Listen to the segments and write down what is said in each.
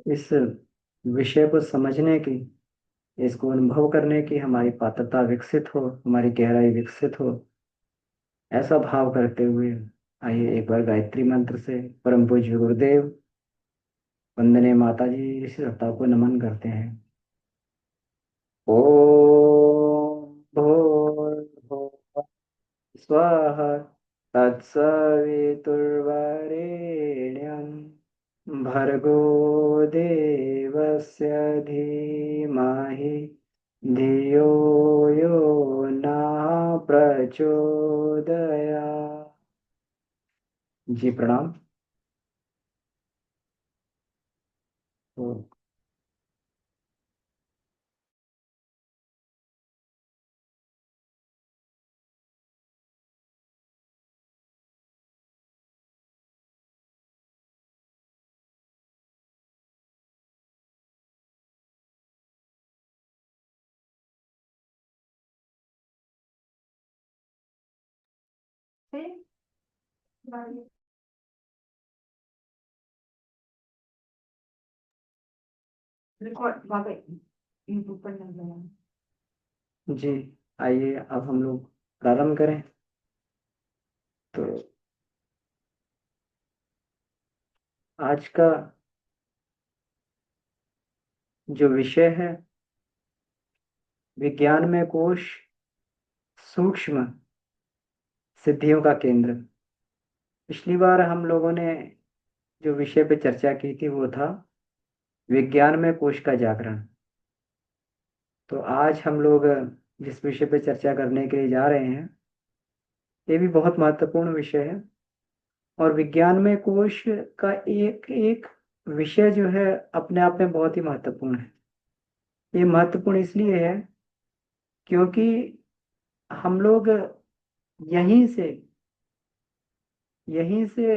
इस विषय को समझने की, इसको अनुभव करने की हमारी पात्रता विकसित हो, हमारी गहराई विकसित हो, ऐसा भाव करते हुए आइए एक बार गायत्री मंत्र से परम पूज्य गुरुदेव वंदने माता जी ऋषि सत्ता को नमन करते हैं। ओम भूर्भुवः स्वाहा तत्सवितुर्वरेण्यं भर्गो देवस्य धीमहि धियो यो न प्रचोदयात्। जी प्रणाम। तो जी आइए अब हम लोग प्रारंभ करें। तो आज का जो विषय है, विज्ञान में कोश सूक्ष्म सिद्धियों का केंद्र। पिछली बार हम लोगों ने जो विषय पे चर्चा की थी वो था विज्ञान में कोश का जागरण। तो आज हम लोग जिस विषय पे चर्चा करने के लिए जा रहे हैं, ये भी बहुत महत्वपूर्ण विषय है। और विज्ञान में कोश का एक एक विषय जो है अपने आप में बहुत ही महत्वपूर्ण है। ये महत्वपूर्ण इसलिए है क्योंकि हम लोग यहीं से यहीं से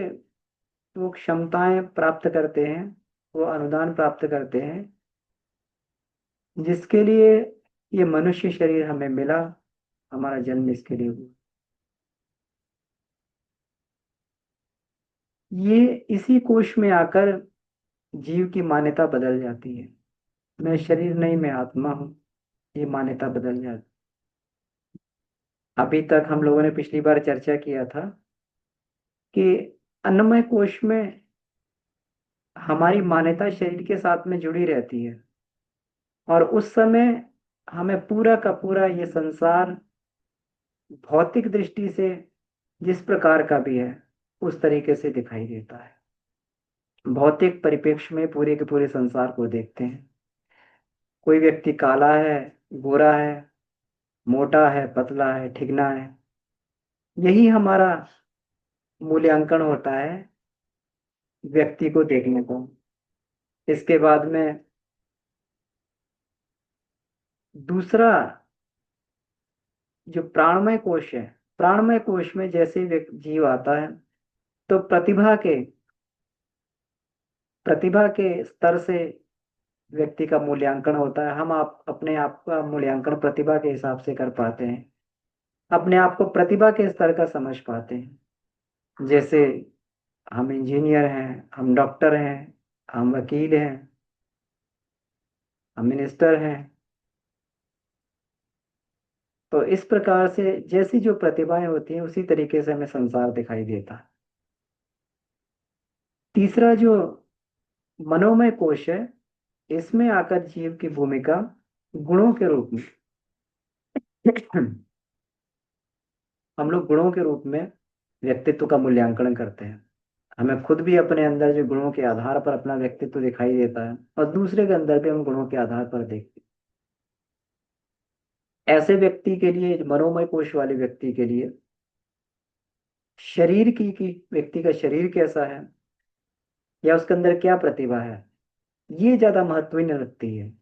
वो क्षमताएं प्राप्त करते हैं, वो अनुदान प्राप्त करते हैं जिसके लिए ये मनुष्य शरीर हमें मिला, हमारा जन्म इसके लिए हुआ। ये इसी कोश में आकर जीव की मान्यता बदल जाती है। मैं शरीर नहीं, मैं आत्मा हूँ, ये मान्यता बदल जाती। अभी तक हम लोगों ने पिछली बार चर्चा किया था कि अन्नमय कोश में हमारी मान्यता शरीर के साथ में जुड़ी रहती है, और उस समय हमें पूरा का पूरा ये संसार भौतिक दृष्टि से जिस प्रकार का भी है उस तरीके से दिखाई देता है। भौतिक परिप्रेक्ष्य में पूरे के पूरे संसार को देखते हैं। कोई व्यक्ति काला है, गोरा है, मोटा है, पतला है, ठिगना है, यही हमारा मूल्यांकन होता है व्यक्ति को देखने को। इसके बाद में दूसरा जो प्राणमय कोश है, प्राणमय कोश में जैसे जीव आता है तो प्रतिभा के स्तर से व्यक्ति का मूल्यांकन होता है। हम आप अपने आप का मूल्यांकन प्रतिभा के हिसाब से कर पाते हैं, अपने आप को प्रतिभा के स्तर का समझ पाते हैं। जैसे हम इंजीनियर हैं, हम डॉक्टर हैं, हम वकील हैं, हम मिनिस्टर हैं। तो इस प्रकार से जैसी जो प्रतिभाएं होती हैं उसी तरीके से हमें संसार दिखाई देता है। तीसरा जो मनोमय कोश है, इसमें आकर जीव की भूमिका गुणों के रूप में हम लोग गुणों के रूप में व्यक्तित्व का मूल्यांकन करते हैं। हमें खुद भी अपने अंदर जो गुणों के आधार पर अपना व्यक्तित्व दिखाई देता है, और दूसरे के अंदर भी हम गुणों के आधार पर देखते हैं। ऐसे व्यक्ति के लिए, मनोमय कोश वाले व्यक्ति के लिए, शरीर की व्यक्ति का शरीर कैसा है या उसके अंदर क्या प्रतिभा है, ये ज्यादा महत्व ही नहीं रखती है।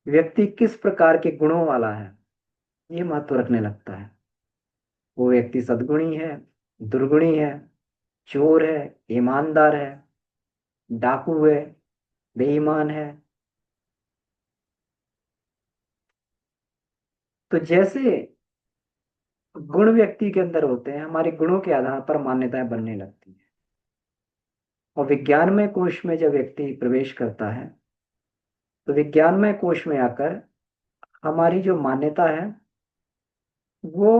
व्यक्ति किस प्रकार के गुणों वाला है ये महत्व रखने लगता है। वो व्यक्ति सद्गुणी है, दुर्गुणी है, चोर है, ईमानदार है, डाकू है, बेईमान है। तो जैसे गुण व्यक्ति के अंदर होते हैं, हमारे गुणों के आधार पर मान्यताएं बनने लगती हैं। और विज्ञानमय कोश में जब व्यक्ति प्रवेश करता है तो विज्ञानमय कोश में आकर हमारी जो मान्यता है वो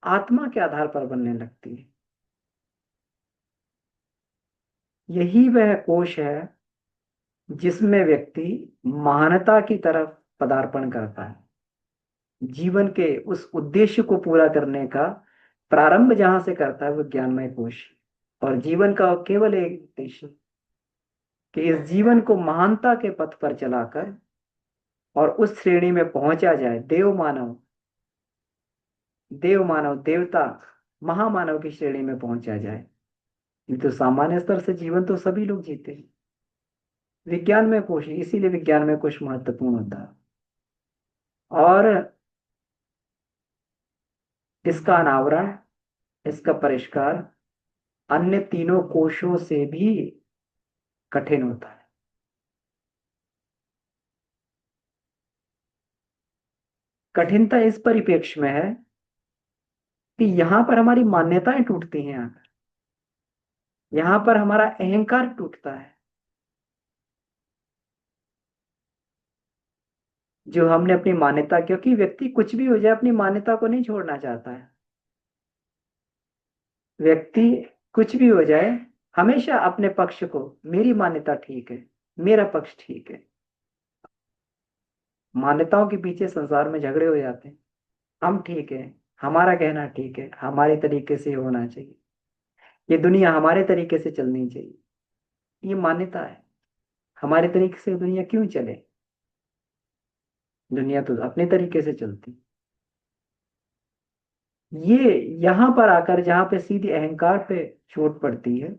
आत्मा के आधार पर बनने लगती है। यही वह कोश है जिसमें व्यक्ति महानता की तरफ पदार्पण करता है। जीवन के उस उद्देश्य को पूरा करने का प्रारंभ जहां से करता है वो ज्ञानमय कोश। और जीवन का केवल एक उद्देश्य कि इस जीवन को महानता के पथ पर चलाकर और उस श्रेणी में पहुंचा जाए, देव मानव देवता महामानव की श्रेणी में पहुंचा जाए। नहीं तो सामान्य स्तर से जीवन तो सभी लोग जीते हैं। विज्ञान में कोश, इसीलिए विज्ञान में कोश महत्वपूर्ण होता है। और इसका अनावरण, इसका परिष्कार अन्य तीनों कोशों से भी कठिन होता है। कठिनता इस परिप्रेक्ष्य में है कि यहां पर हमारी मान्यताएं टूटती हैं, यहां पर हमारा अहंकार टूटता है। जो हमने अपनी मान्यता, क्योंकि व्यक्ति कुछ भी हो जाए अपनी मान्यता को नहीं छोड़ना चाहता है। व्यक्ति कुछ भी हो जाए हमेशा अपने पक्ष को, मेरी मान्यता ठीक है, मेरा पक्ष ठीक है। मान्यताओं के पीछे संसार में झगड़े हो जाते हैं। हम ठीक है, हमारा कहना ठीक है, हमारे तरीके से होना चाहिए, ये दुनिया हमारे तरीके से चलनी चाहिए। ये मान्यता है। हमारे तरीके से दुनिया क्यों चले? दुनिया तो अपने तरीके से चलती। ये यहां पर आकर जहां पे सीधी अहंकार पे चोट पड़ती है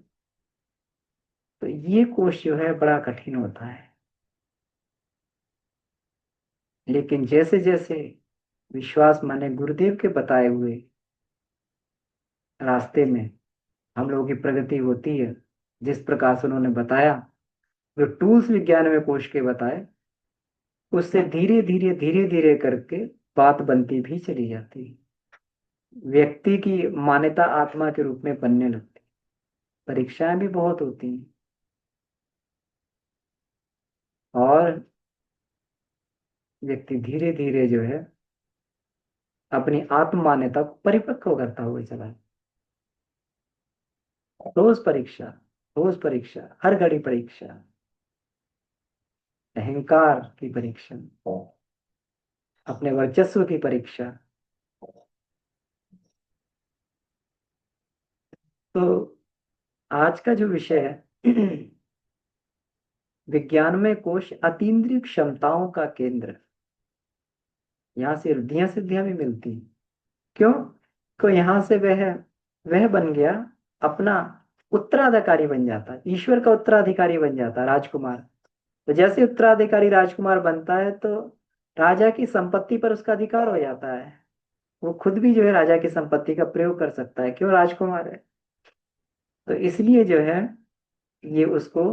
तो ये कोष जो है बड़ा कठिन होता है। लेकिन जैसे जैसे विश्वास माने गुरुदेव के बताए हुए रास्ते में हम लोगों की प्रगति होती है, जिस प्रकार से उन्होंने बताया, जो टूल्स विज्ञान में कोश के बताए, उससे धीरे धीरे धीरे धीरे करके बात बनती भी चली जाती है। व्यक्ति की मान्यता आत्मा के रूप में बनने लगती। परीक्षाएं भी बहुत होती हैं और व्यक्ति धीरे धीरे जो है अपनी आत्म मान्यता को परिपक्व करता हुआ चला। रोज परीक्षा, रोज परीक्षा, हर घड़ी परीक्षा, अहंकार की परीक्षा, अपने वर्चस्व की परीक्षा। तो आज का जो विषय है विज्ञान में कोश अतीन्द्रिय क्षमताओं का केंद्र। यहाँ से रिद्धियां सिद्धियां भी मिलती हैं। क्यों? तो यहाँ से वह बन गया, अपना उत्तराधिकारी बन जाता है, ईश्वर का उत्तराधिकारी बन जाता है, राजकुमार। तो जैसे उत्तराधिकारी राजकुमार बनता है तो राजा की संपत्ति पर उसका अधिकार हो जाता है। वो खुद भी जो है राजा की संपत्ति का प्रयोग कर सकता है, क्यों? राजकुमार है। तो इसलिए जो है ये उसको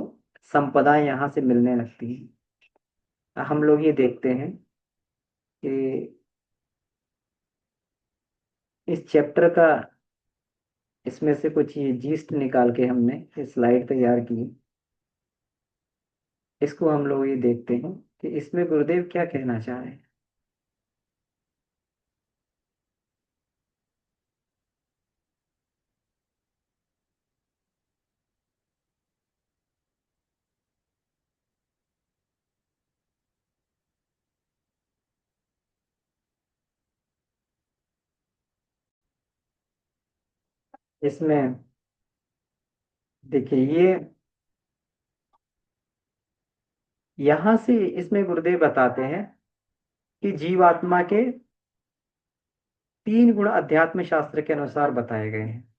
संपदाएं यहाँ से मिलने लगती हैं। हम लोग ये देखते हैं कि इस चैप्टर का, इसमें से कुछ ये जीस्ट निकाल के हमने ये स्लाइड तैयार की। इसको हम लोग ये देखते हैं कि इसमें गुरुदेव क्या कहना चाह रहे हैं। इसमें देखिए, ये यहां से इसमें गुरुदेव बताते हैं कि जीवात्मा के 3 गुण अध्यात्म शास्त्र के अनुसार बताए गए हैं।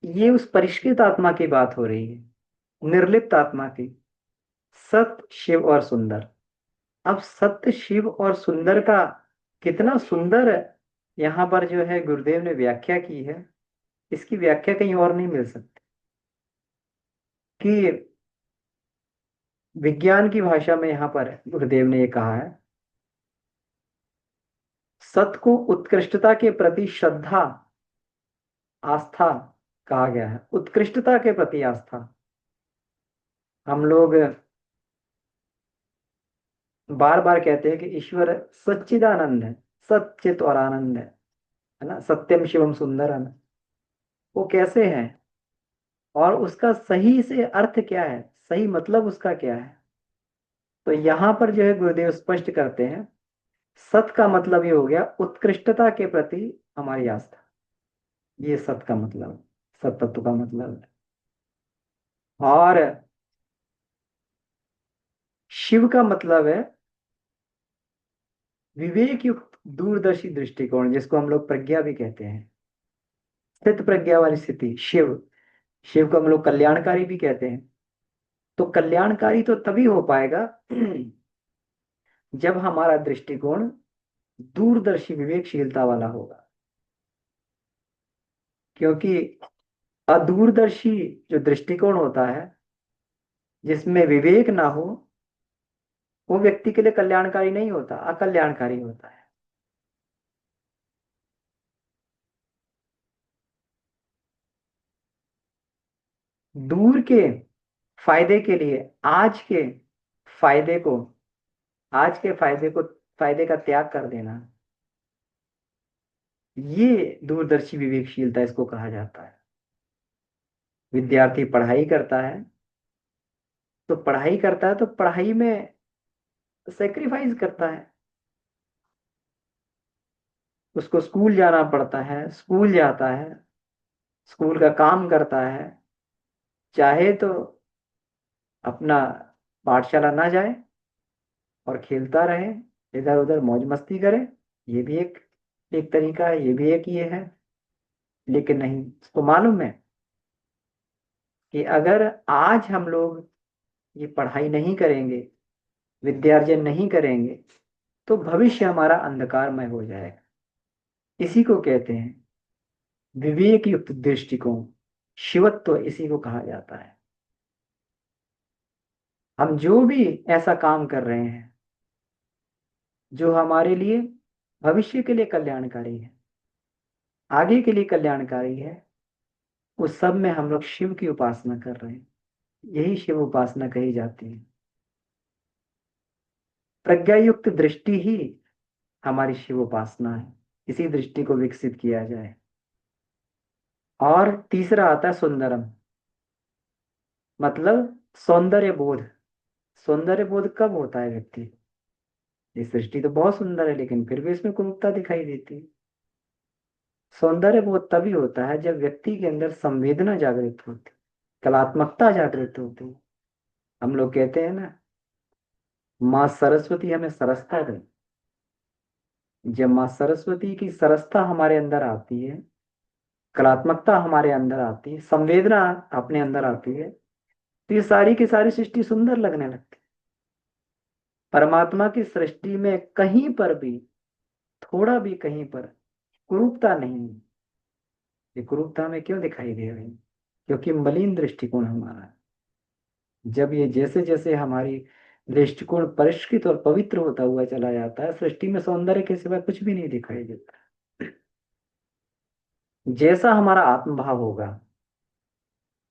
ये उस परिष्कृत आत्मा की बात हो रही है, निर्लिप्त आत्मा की, सत्य, शिव और सुंदर। अब सत्य, शिव और सुंदर का कितना सुंदर यहाँ पर जो है गुरुदेव ने व्याख्या की है, इसकी व्याख्या कहीं और नहीं मिल सकती। कि विज्ञान की भाषा में यहाँ पर गुरुदेव ने ये कहा है, सत्य को उत्कृष्टता के प्रति श्रद्धा, आस्था कहा गया है। उत्कृष्टता के प्रति आस्था। हम लोग बार बार कहते हैं कि ईश्वर सच्चिदानंद है, सच्चित और आनंद है ना, सत्यम शिवम सुंदरम। वो कैसे है और उसका सही से अर्थ क्या है, सही मतलब उसका क्या है? तो यहाँ पर जो है गुरुदेव स्पष्ट करते हैं, सत का मतलब ये हो गया उत्कृष्टता के प्रति हमारी आस्था। ये सत का मतलब है, सत तत्व का मतलब है। और शिव का मतलब है विवेक युक्त दूरदर्शी दृष्टिकोण, जिसको हम लोग प्रज्ञा भी कहते हैं, स्थित प्रज्ञा वाली स्थिति। शिव, शिव को हम लोग कल्याणकारी भी कहते हैं। तो कल्याणकारी तो तभी हो पाएगा जब हमारा दृष्टिकोण दूरदर्शी विवेकशीलता वाला होगा। क्योंकि अदूरदर्शी जो दृष्टिकोण होता है, जिसमें विवेक ना हो, वो व्यक्ति के लिए कल्याणकारी नहीं होता, अकल्याणकारी होता है। दूर के फायदे के लिए फायदे को आज के फायदे का त्याग कर देना, ये दूरदर्शी विवेकशीलता इसको कहा जाता है। विद्यार्थी पढ़ाई करता है तो पढ़ाई में सेक्रीफाइस करता है। उसको स्कूल जाना पड़ता है, स्कूल जाता है, स्कूल का काम करता है। चाहे तो अपना पाठशाला ना जाए और खेलता रहे, इधर उधर मौज मस्ती करे, ये भी एक एक तरीका है, ये भी एक ये है। लेकिन नहीं, उसको मालूम है कि अगर आज हम लोग ये पढ़ाई नहीं करेंगे, विद्यार्जन नहीं करेंगे, तो भविष्य हमारा अंधकारमय हो जाएगा। इसी को कहते हैं विवेक युक्त दृष्टिकोण। शिवत्व इसी को कहा जाता है। हम जो भी ऐसा काम कर रहे हैं जो हमारे लिए भविष्य के लिए कल्याणकारी है, आगे के लिए कल्याणकारी है, उस सब में हम लोग शिव की उपासना कर रहे हैं। यही शिव उपासना कही जाती है। प्रज्ञा युक्त दृष्टि ही हमारी शिव उपासना है। इसी दृष्टि को विकसित किया जाए। और तीसरा आता है सुंदरम, मतलब सौंदर्य बोध। सौंदर्य बोध कब होता है व्यक्ति? ये सृष्टि तो बहुत सुंदर है, लेकिन फिर भी इसमें कुरूपता दिखाई देती है। सौंदर्य बोध तभी होता है जब व्यक्ति के अंदर संवेदना जागृत होती, कलात्मकता जागृत होती। हम लोग कहते हैं ना, माँ सरस्वती हमें सरसता दे। जब माँ सरस्वती की सरसता हमारे अंदर आती है, कलात्मकता हमारे अंदर आती है, संवेदना अपने अंदर आती है, तो ये सारी की सारी सृष्टि सुंदर लगने लगती है। परमात्मा की सृष्टि में कहीं पर भी, थोड़ा भी कहीं पर कुरूपता नहीं है। ये कुरूपता हमें क्यों दिखाई दे रही है? क्योंकि मलिन दृष्टिकोण हमारा है। जब ये जैसे जैसे हमारी दृष्टिकोण परिष्कृत और पवित्र होता हुआ चला जाता है, सृष्टि में सौंदर्य के सिवा कुछ भी नहीं दिखाई देता। जैसा हमारा आत्मभाव होगा,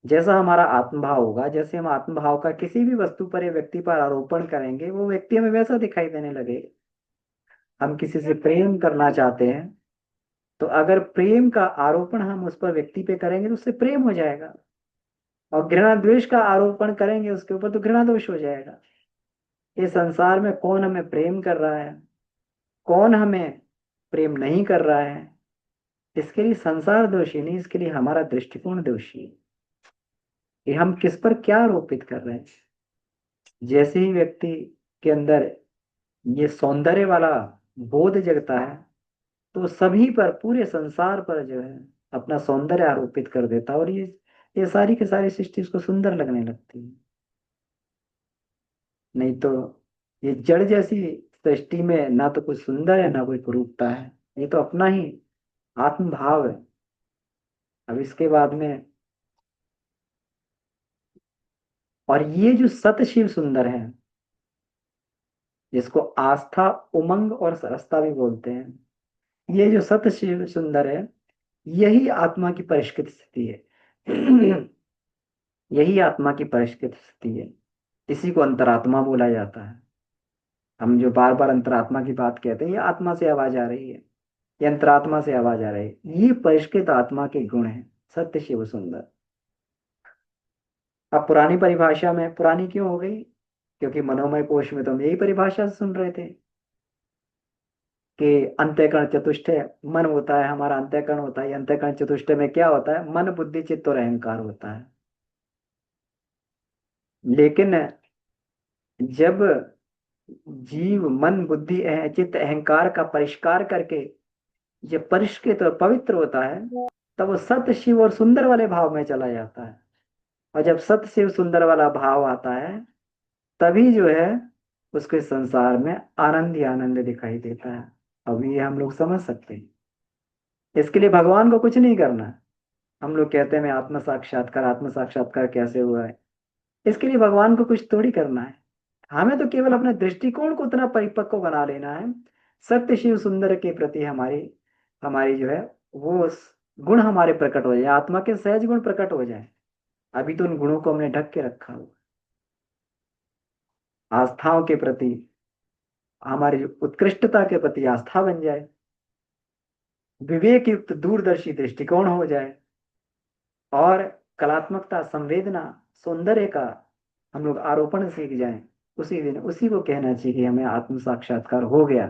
जैसा हमारा आत्मभाव होगा, जैसे हम आत्मभाव का किसी भी वस्तु पर या व्यक्ति पर आरोपण करेंगे, वो व्यक्ति हमें वैसा दिखाई देने लगेगा। हम किसी से प्रेम करना चाहते हैं, तो अगर प्रेम का आरोपण हम उस पर व्यक्ति पे करेंगे तो उससे प्रेम हो जाएगा। और घृणा द्वेष का आरोपण करेंगे उसके ऊपर तो घृणा दोष हो जाएगा। इस संसार में कौन हमें प्रेम कर रहा है, कौन हमें प्रेम नहीं कर रहा है, इसके लिए संसार दोषी नहीं, इसके लिए हमारा दृष्टिकोण दोषी है कि हम किस पर क्या आरोपित कर रहे हैं। जैसे ही व्यक्ति के अंदर ये सौंदर्य वाला बोध जगता है, तो सभी पर, पूरे संसार पर जो है अपना सौंदर्य आरोपित कर देता है, और ये सारी की सारी सृष्टि उसको सुंदर लगने लगती है। नहीं तो ये जड़ जैसी सृष्टि में ना तो कुछ सुंदर है, ना कोई कुरूपता है। ये तो अपना ही आत्मभाव है। अब इसके बाद में, और ये जो सत शिव सुंदर है, जिसको आस्था, उमंग और सरसता भी बोलते हैं, ये जो सत शिव सुंदर है, यही आत्मा की परिष्कृत स्थिति है। यही आत्मा की परिष्कृत स्थिति है। इसी को अंतरात्मा बोला जाता है। हम जो बार बार अंतरात्मा की बात कहते हैं, ये आत्मा से आवाज आ रही है, ये अंतरात्मा से आवाज आ रही है। ये परिष्कृत आत्मा के गुण हैं, सत्य शिव सुंदर। अब पुरानी परिभाषा में, पुरानी क्यों हो गई, क्योंकि मनोमय कोश में तो हम यही परिभाषा सुन रहे थे कि अंतःकरण चतुष्टय मन होता है, हमारा अंतःकरण होता है। अंतःकरण चतुष्टय में क्या होता है? मन, बुद्धि, चित्त और अहंकार होता है। लेकिन जब जीव मन, बुद्धि, चित्त, अहंकार का परिष्कार करके जब परिष्कृत और पवित्र होता है, तब वो सत्य, शिव और सुंदर वाले भाव में चला जाता है। और जब सत्य, शिव, सुंदर वाला भाव आता है, तभी जो है उसके संसार में आनंद ही आनंद दिखाई देता है। अब ये हम लोग समझ सकते हैं। इसके लिए भगवान को कुछ नहीं करना है। हम लोग कहते हैं मैं आत्म साक्षात्कार कैसे हुआ है? इसके लिए भगवान को कुछ थोड़ी करना है। हमें तो केवल अपने दृष्टिकोण को उतना परिपक्व बना लेना है, सत्य शिव सुंदर के प्रति हमारी हमारी जो है वो गुण हमारे प्रकट हो जाए, आत्मा के सहज गुण प्रकट हो जाए। अभी तो उन गुणों को हमने ढक के रखा हुआ। आस्थाओं के प्रति, हमारी जो उत्कृष्टता के प्रति आस्था बन जाए, विवेक युक्त दूरदर्शी दृष्टिकोण हो जाए, और कलात्मकता, संवेदना, सौंदर्य का हम लोग आरोपण सीख जाएं, उसी दिन उसी को कहना चाहिए कि हमें आत्म साक्षात्कार हो गया।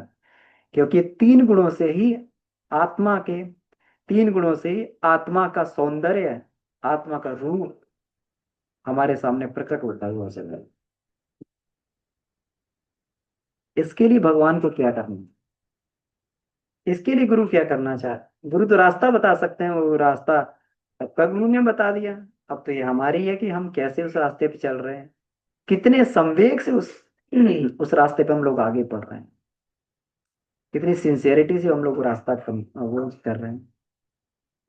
क्योंकि आत्मा के तीन गुणों से ही आत्मा का सौंदर्य, आत्मा का रूप हमारे सामने प्रकट होता हुआ चल रहा है। इसके लिए भगवान को क्या करना, इसके लिए गुरु क्या करना चाहे? गुरु तो रास्ता बता सकते हैं, वो रास्ता सबका गुरु ने बता दिया। अब तो ये हमारी है कि हम कैसे उस रास्ते पे चल रहे हैं, कितने संवेग से उस रास्ते पे हम लोग आगे बढ़ रहे हैं, कितनी सिंसियरिटी से हम लोग वो रास्ता वो कर रहे हैं।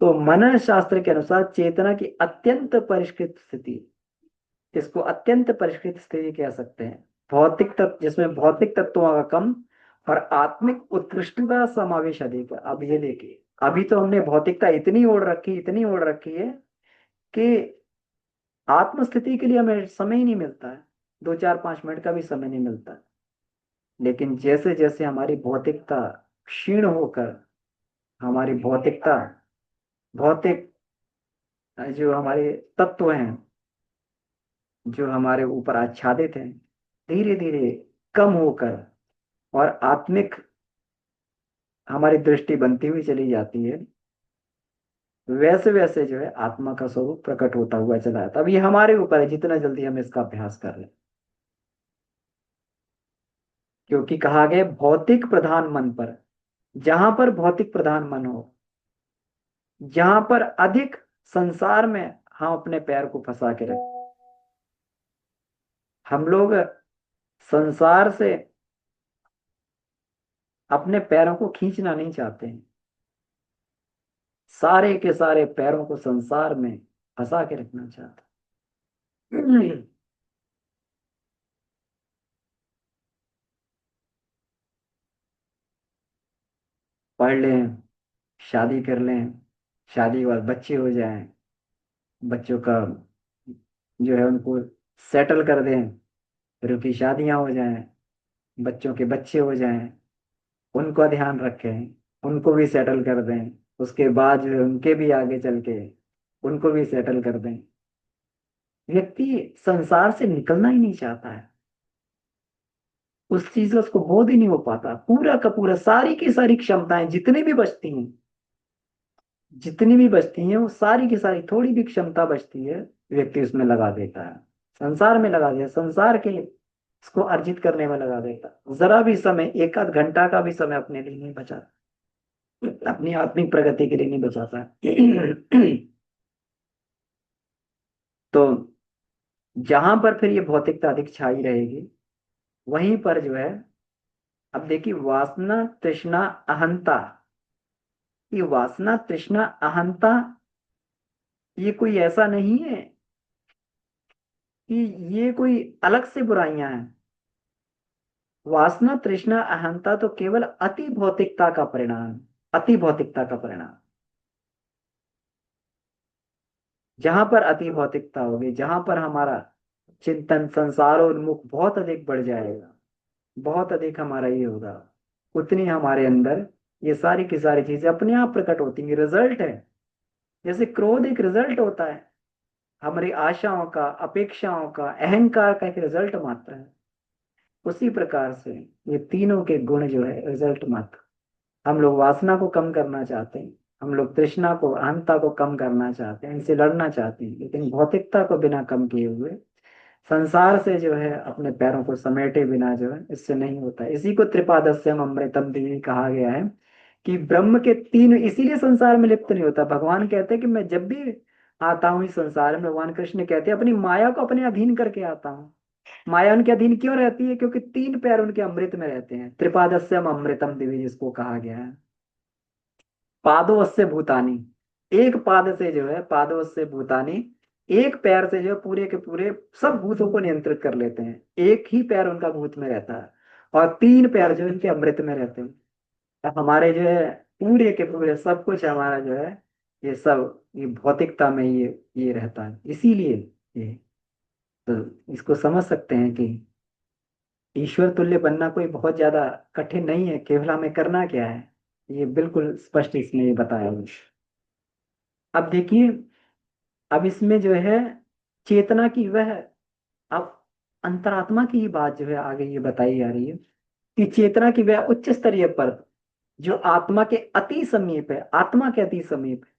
तो मनन शास्त्र के अनुसार चेतना की अत्यंत परिष्कृत स्थिति, इसको अत्यंत परिष्कृत स्थिति कह सकते हैं। भौतिक तत्व, जिसमें भौतिक तत्वों का कम और आत्मिक उत्कृष्टता समावेश अधिक है। अब ये देखिए, अभी तो हमने भौतिकता इतनी ओढ़ रखी, इतनी ओढ़ रखी है कि आत्मस्थिति के लिए हमें समय ही नहीं मिलता है, 2 4 5 मिनट का भी समय नहीं मिलता। लेकिन जैसे जैसे हमारी भौतिकता क्षीण होकर, हमारी भौतिकता, भौतिक जो हमारे तत्व हैं, जो हमारे ऊपर आच्छादित हैं, धीरे धीरे कम होकर और आत्मिक हमारी दृष्टि बनती हुई चली जाती है, वैसे वैसे जो है आत्मा का स्वरूप प्रकट होता हुआ चला जाता है। अब ये हमारे ऊपर है जितना जल्दी हम इसका अभ्यास कर लें। क्योंकि कहा गया भौतिक प्रधान मन पर, जहां पर भौतिक प्रधान मन हो, जहां पर अधिक संसार में हम अपने पैर को फंसा के रखें। हम लोग संसार से अपने पैरों को खींचना नहीं चाहते हैं, सारे के सारे पैरों को संसार में फंसा के रखना चाहते हैं। पढ़ लें, शादी कर लें, शादी के बाद बच्चे हो जाएं, बच्चों का जो है उनको सेटल कर दें, फिर उनकी शादियां हो जाएं, बच्चों के बच्चे हो जाएं, उनका ध्यान रखें, उनको भी सेटल कर दें, उसके बाद जो है उनके भी आगे चल के उनको भी सेटल कर दें। व्यक्ति संसार से निकलना ही नहीं चाहता है, उस चीज का उसको बोध ही नहीं हो पाता। पूरा का पूरा सारी की सारी क्षमताएं जितनी भी बचती हैं वो सारी की सारी, थोड़ी भी क्षमता बचती है व्यक्ति उसमें लगा देता है, संसार में लगा देता, संसार के इसको अर्जित करने में लगा देता। जरा भी समय, एक आध घंटा का भी समय अपने लिए नहीं बचा, अपनी आत्मिक प्रगति के लिए नहीं बचाता। तो जहां पर फिर ये भौतिकता अधिक छाई रहेगी, वहीं पर जो है, अब देखिए वासना तृष्णा अहंता, ये वासना तृष्णा अहंता, ये कोई ऐसा नहीं है कि ये कोई अलग से बुराइयां हैं। वासना तृष्णा अहंता तो केवल अति भौतिकता का परिणाम, अति भौतिकता का परिणाम। जहां पर अति भौतिकता होगी, जहां पर हमारा चिंतन संसारोन्मुख बहुत अधिक बढ़ जाएगा, बहुत अधिक हमारा ये होगा, उतनी हमारे अंदर ये सारी की सारी चीजें अपने आप प्रकट होती हैं। रिजल्ट है, जैसे क्रोध एक रिजल्ट होता है, हमारी आशाओं का, अपेक्षाओं का, अहंकार का एक रिजल्ट मात्र है। उसी प्रकार से ये तीनों के गुण जो है रिजल्ट मात्र। हम लोग वासना को कम करना चाहते हैं, हम लोग तृष्णा को, अहंता को कम करना चाहते हैं, इनसे लड़ना चाहते हैं, लेकिन भौतिकता को बिना कम किए हुए, संसार से जो है अपने पैरों को समेटे बिना जो है इससे नहीं होता है। इसी को त्रिपादस्यम अमृतम भी कहा गया है कि ब्रह्म के तीन, इसीलिए संसार में लिप्त नहीं होता। भगवान कहते हैं कि मैं जब भी आता हूँ इस संसार में, भगवान कृष्ण कहते हैं अपनी माया को अपने अधीन करके आता हूँ। माया उनके अधीन क्यों रहती है? क्योंकि तीन पैर उनके अमृत में रहते हैं। त्रिपादस्यम अमृतम दिव्य जिसको कहा गया है। पादोस्य भूतानी, एक पाद से जो है, पादोस्य भूतानी, एक पैर से जो है पूरे के पूरे सब भूतों को नियंत्रित कर लेते हैं। एक ही पैर उनका भूत में रहता है और तीन पैर जो इनके अमृत में रहते हैं। अब हमारे जो है पूरे के पूरे सब कुछ हमारा जो है ये सब ये भौतिकता में ये रहता है। इसीलिए ये, तो इसको समझ सकते हैं कि ईश्वर तुल्य बनना कोई बहुत ज्यादा कठिन नहीं है, केवल हमें करना क्या है, ये बिल्कुल स्पष्ट इसमें ये बताया हुआ है। अब देखिए, अब इसमें जो है चेतना की वह, अब अंतरात्मा की ही बात जो है आगे ये बताई जा रही है कि चेतना की वह उच्च स्तरीय पर जो आत्मा के अति समीप है, आत्मा के अति समीप है,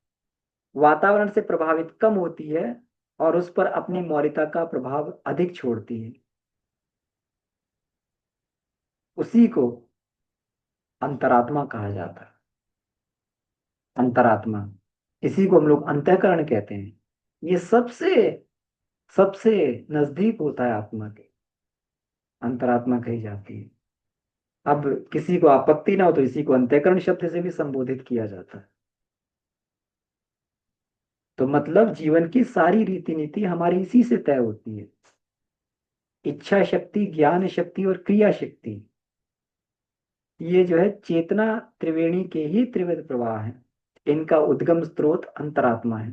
वातावरण से प्रभावित कम होती है और उस पर अपनी मौलिकता का प्रभाव अधिक छोड़ती है, उसी को अंतरात्मा कहा जाता है। अंतरात्मा, इसी को हम लोग अंतःकरण कहते हैं। ये सबसे सबसे नजदीक होता है आत्मा के, अंतरात्मा कही जाती है। अब किसी को आपत्ति ना हो तो इसी को अंतःकरण शब्द से भी संबोधित किया जाता है। तो मतलब जीवन की सारी रीति नीति हमारी इसी से तय होती है। इच्छा शक्ति, ज्ञान शक्ति और क्रिया शक्ति, ये जो है चेतना त्रिवेणी के ही त्रिविध प्रवाह है। इनका उद्गम स्रोत अंतरात्मा है।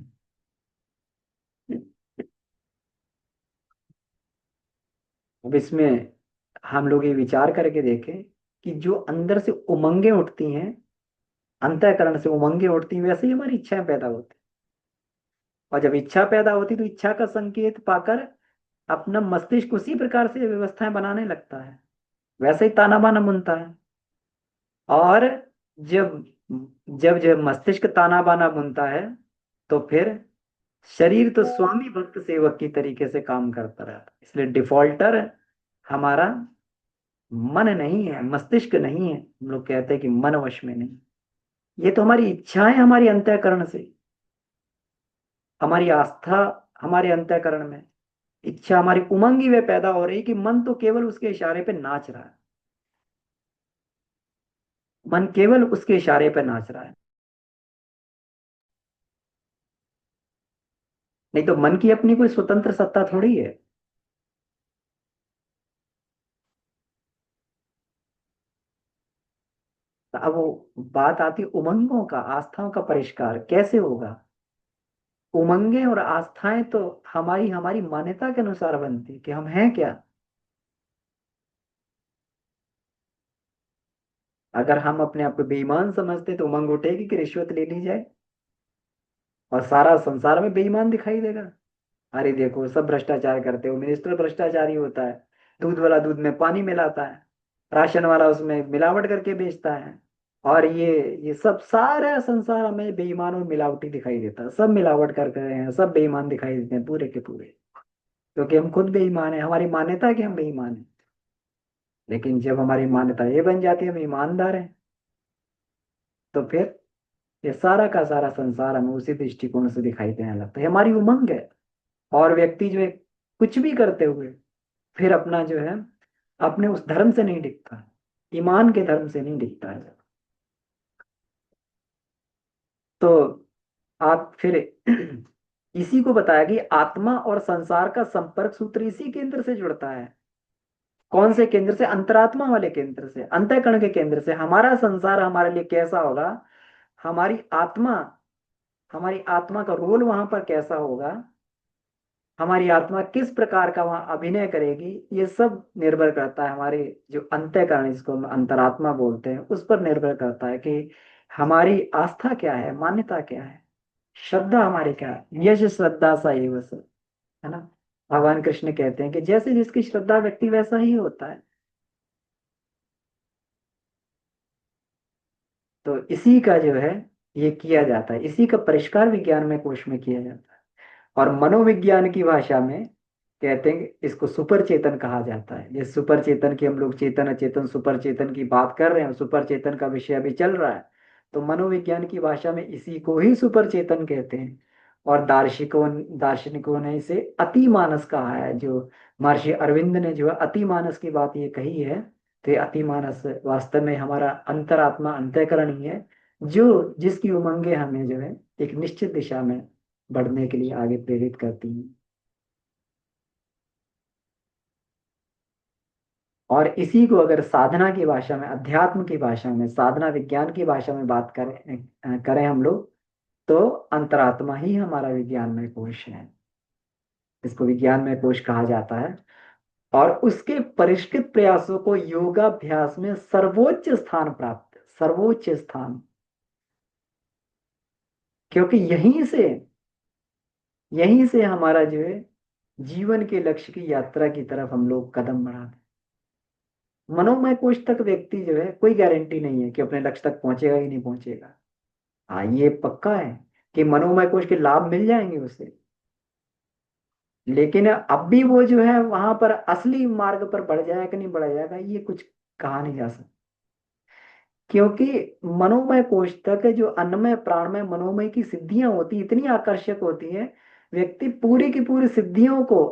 अब इसमें हम लोग ये विचार करके देखें कि जो अंदर से उमंगें उठती हैं, अंतःकरण से उमंगें उठती हैं, वैसे ही हमारी इच्छाएं पैदा होती हैं। और जब इच्छा पैदा होती तो इच्छा का संकेत पाकर अपना मस्तिष्क उसी प्रकार से व्यवस्थाएं बनाने लगता है, वैसे ही ताना बाना बुनता है। और जब जब जब मस्तिष्क ताना बाना बुनता है तो फिर शरीर तो स्वामी भक्त सेवक की तरीके से काम करता रहता है। इसलिए डिफॉल्टर हमारा मन नहीं है, मस्तिष्क नहीं है। हम लोग कहते हैं कि मन वश में नहीं, ये तो हमारी इच्छाएं हमारी अंतःकरण से, हमारी आस्था हमारे अंतःकरण में, इच्छा हमारी उमंगी वे पैदा हो रही कि मन तो केवल उसके इशारे पे नाच रहा है, मन केवल उसके इशारे पे नाच रहा है। नहीं तो मन की अपनी कोई स्वतंत्र सत्ता थोड़ी है। तो अब वो बात आती है उमंगों का, आस्थाओं का परिष्कार कैसे होगा। उमंगें और आस्थाएं तो हमारी हमारी मान्यता के अनुसार बनती कि हम हैं क्या। अगर हम अपने आप को बेईमान समझते तो उमंग उठेगी कि रिश्वत ले ली जाए और सारा संसार में बेईमान दिखाई देगा। अरे देखो सब भ्रष्टाचार करते हो, मिनिस्टर भ्रष्टाचारी होता है, दूध वाला दूध में पानी मिलाता है, राशन वाला उसमें मिलावट करके बेचता है, और ये सब सारा संसार हमें बेईमान और मिलावटी दिखाई देता है। सब मिलावट कर रहे हैं, सब बेईमान दिखाई देते हैं पूरे के पूरे, क्योंकि हम खुद बेईमान है, हमारी मान्यता है कि हम बेईमान है। लेकिन जब हमारी मान्यता ये बन जाती है हम ईमानदार हैं, तो फिर ये सारा का सारा संसार हमें उसी दृष्टिकोण से दिखाई देने लगता है। ये हमारी उमंग है। और व्यक्ति जो है कुछ भी करते हुए फिर अपना जो है अपने उस धर्म से नहीं दिखता, ईमान के धर्म से नहीं दिखता है। तो आप फिर इसी को बताया कि आत्मा और संसार का संपर्क सूत्र इसी केंद्र से जुड़ता है। कौन से केंद्र से? अंतरात्मा वाले केंद्र से, अंतःकरण के केंद्र से। हमारा संसार हमारे लिए कैसा होगा, हमारी आत्मा हमारी आत्मा का रोल वहां पर कैसा होगा, हमारी आत्मा किस प्रकार का वहां अभिनय करेगी, ये सब निर्भर करता है हमारे जो अंतःकरण, जिसको हम अंतरात्मा बोलते हैं, उस पर निर्भर करता है कि हमारी आस्था क्या है, मान्यता क्या है, श्रद्धा हमारी क्या है। यश श्रद्धा सा ये बस, है ना। भगवान कृष्ण कहते हैं कि जैसे जिसकी श्रद्धा व्यक्ति वैसा ही होता है। तो इसी का जो है ये किया जाता है, इसी का परिष्कार विज्ञान में कोश में किया जाता है। और मनोविज्ञान की भाषा में कहते हैं कि इसको सुपर चेतन कहा जाता है। ये सुपर चेतन की, हम लोग चेतन अचेतन सुपर चेतन की बात कर रहे हैं, सुपर चेतन का विषय अभी चल रहा है। तो मनोविज्ञान की भाषा में इसी को ही सुपर चेतन कहते हैं। और दार्शनिकों ने इसे अति मानस कहा है। जो महर्षि अरविंद ने जो है अति मानस की बात ये कही है, तो ये अति मानस वास्तव में हमारा अंतरात्मा अंतःकरण ही है, जो जिसकी उमंगें हमें जो है एक निश्चित दिशा में बढ़ने के लिए आगे प्रेरित करती हैं। और इसी को अगर साधना की भाषा में, अध्यात्म की भाषा में, साधना विज्ञान की भाषा में बात करें हम लोग, तो अंतरात्मा ही हमारा विज्ञानमय कोश है। इसको विज्ञानमय कोश कहा जाता है। और उसके परिष्कृत प्रयासों को योगाभ्यास में सर्वोच्च स्थान प्राप्त, सर्वोच्च स्थान, क्योंकि यहीं से हमारा जो है जीवन के लक्ष्य की यात्रा की तरफ हम लोग कदम बढ़ाते हैं। मनोमय कोश तक व्यक्ति जो है कोई गारंटी नहीं है कि अपने लक्ष्य तक पहुंचेगा ही नहीं पहुंचेगा। हाँ, ये पक्का है कि मनोमय कोश के लाभ मिल जाएंगे उसे, लेकिन अब भी वो जो है वहां पर असली मार्ग पर बढ़ जाएगा कि नहीं बढ़ जाएगा, ये कुछ कहा नहीं जा सकता। क्योंकि मनोमय कोश तक जो अन्नमय प्राणमय मनोमय की सिद्धियां होती इतनी आकर्षक होती है, व्यक्ति पूरी की पूरी सिद्धियों को,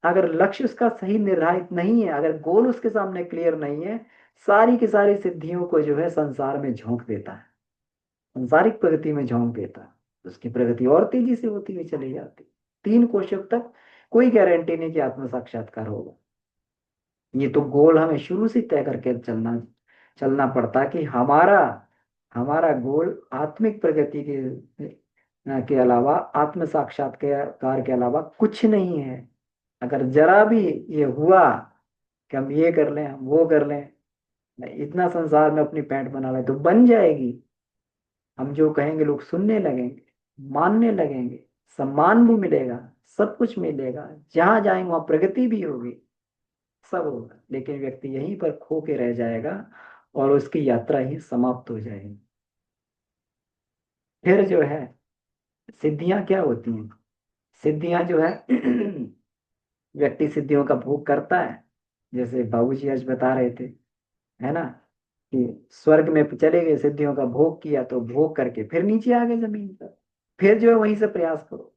अगर लक्ष्य उसका सही निर्धारित नहीं है, अगर गोल उसके सामने क्लियर नहीं है, सारी की सारी सिद्धियों को जो है संसार में झोंक देता है, संसारिक प्रगति में झोंक देता है। उसकी प्रगति और तेजी से होती हुई चली जाती। 3 कोशों तक कोई गारंटी नहीं कि आत्म साक्षात्कार होगा। ये तो गोल हमें शुरू से तय करके चलना चलना पड़ता है कि हमारा हमारा गोल आत्मिक प्रगति के अलावा, आत्म साक्षात्कार के अलावा कुछ नहीं है। अगर जरा भी ये हुआ कि हम ये कर लें, हम वो कर लें, इतना संसार में अपनी पैंट बना लें, तो बन जाएगी। हम जो कहेंगे लोग सुनने लगेंगे, मानने लगेंगे, सम्मान भी मिलेगा, सब कुछ मिलेगा, जहां जाएंगे वहां प्रगति भी होगी, सब होगा, लेकिन व्यक्ति यहीं पर खो के रह जाएगा और उसकी यात्रा ही समाप्त हो जाएगी। फिर जो है सिद्धियां क्या होती हैं? सिद्धियां जो है व्यक्ति सिद्धियों का भोग करता है, जैसे बाबूजी आज बता रहे थे, है ना, कि स्वर्ग में चले गए, सिद्धियों का भोग किया, तो भोग करके फिर नीचे आ गए जमीन पर, फिर जो है वहीं से प्रयास करो।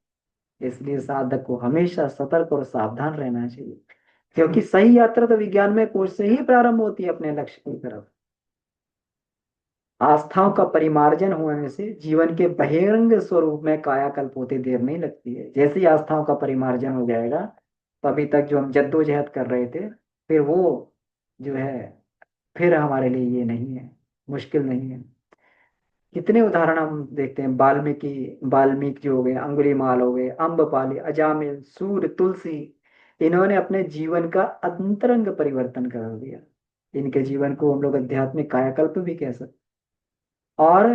इसलिए साधक को हमेशा सतर्क और सावधान रहना चाहिए, क्योंकि सही यात्रा तो विज्ञान में कोश से ही प्रारंभ होती है अपने लक्ष्य की तरफ। आस्थाओं का परिमार्जन होने से जीवन के बहिरंग स्वरूप में कायाकल्प होते देर नहीं लगती है। जैसे ही आस्थाओं का परिमार्जन हो जाएगा, तो अभी तक जो हम जद्दोजहद कर रहे थे, फिर वो जो है फिर हमारे लिए ये नहीं है, मुश्किल नहीं है। कितने उदाहरण हम देखते हैं, वाल्मीकि जो हो गए, अंगुलीमाल हो गए, अम्बपाली, अजामिल, सूर, तुलसी, इन्होंने अपने जीवन का अंतरंग परिवर्तन कर दिया। इनके जीवन को हम लोग आध्यात्मिक कायाकल्प भी कह सकते। और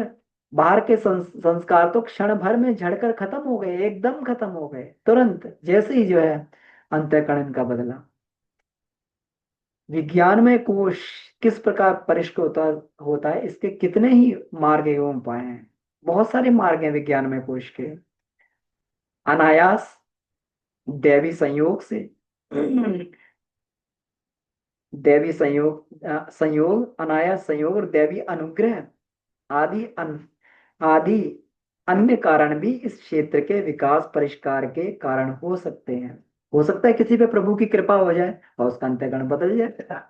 बाहर के संस्कार तो क्षण भर में झड़कर खत्म हो गए, एकदम खत्म हो गए, तुरंत जैसे ही जो है अंतःकरण का बदला। विज्ञान में कोश किस प्रकार परिष्कृत होता होता है, इसके कितने ही मार्ग एवं उपाय हैं। बहुत सारे मार्ग हैं विज्ञान में कोश के। अनायास, दैवी संयोग से, संयोग, अनायास संयोग और दैवी अनुग्रह आदि अन्य कारण भी इस क्षेत्र के विकास परिष्कार के कारण हो सकते हैं। हो सकता है किसी पे प्रभु की कृपा हो जाए और उसका अंतःकरण बदल जाए।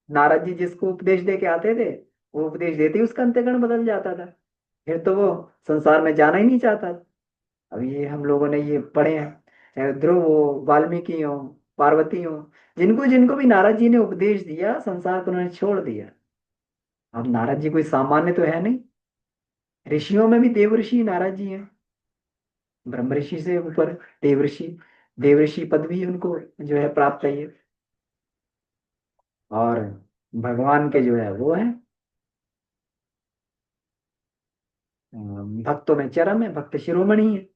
नारद जी जिसको उपदेश दे के आते थे, वो उपदेश देते ही उसका अंतःकरण बदल जाता था, फिर तो वो संसार में जाना ही नहीं चाहता था। अब ये हम लोगों ने ये पढ़े हैं, चाहे ध्रुव हो, वाल्मीकि हो, पार्वती हो, जिनको जिनको भी नारद जी ने उपदेश दिया, संसार को उन्होंने छोड़ दिया। अब नारद जी कोई सामान्य तो है नहीं, ऋषियों में भी देव ऋषि नारद जी हैं, ब्रह्म ऋषि से ऊपर देव ऋषि, देव ऋषि पदवी उनको जो है प्राप्त है ये। और भगवान के जो है वो है भक्तों में चरम है, भक्त शिरोमणि है।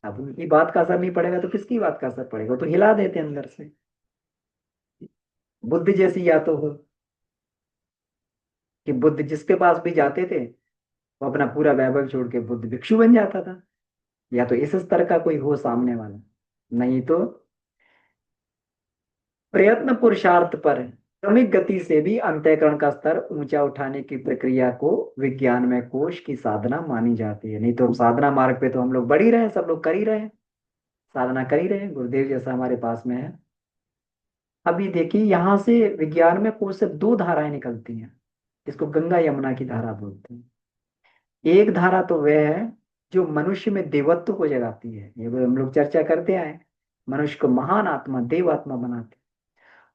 अब उनकी बात का असर नहीं पड़ेगा तो किसकी बात का असर पड़ेगा, वो तो हिला देते हैं अंदर से। बुद्ध जैसी या तो हो, कि बुद्ध जिसके पास भी जाते थे वो अपना पूरा वैभव छोड़ के बुद्ध भिक्षु बन जाता था, या तो इस स्तर का कोई हो सामने वाला, नहीं तो प्रयत्न पुरुषार्थ पर क्रमिक गति से भी अंतःकरण का स्तर ऊंचा उठाने की प्रक्रिया को विज्ञान में कोश की साधना मानी जाती है। नहीं तो साधना मार्ग पे तो हम लोग बढ़ ही रहे हैं, सब लोग कर ही रहे हैं, साधना कर ही रहे हैं, गुरुदेव जैसा हमारे पास में है। अभी देखिए यहाँ से विज्ञान में कोश से दो धाराएं निकलती हैं, इसको गंगा यमुना की धारा बोलते हैं। एक धारा तो वह है जो मनुष्य में देवत्व को जगाती है, ये वो हम लोग चर्चा करते आए, मनुष्य को महान आत्मा देव आत्मा बनाती है।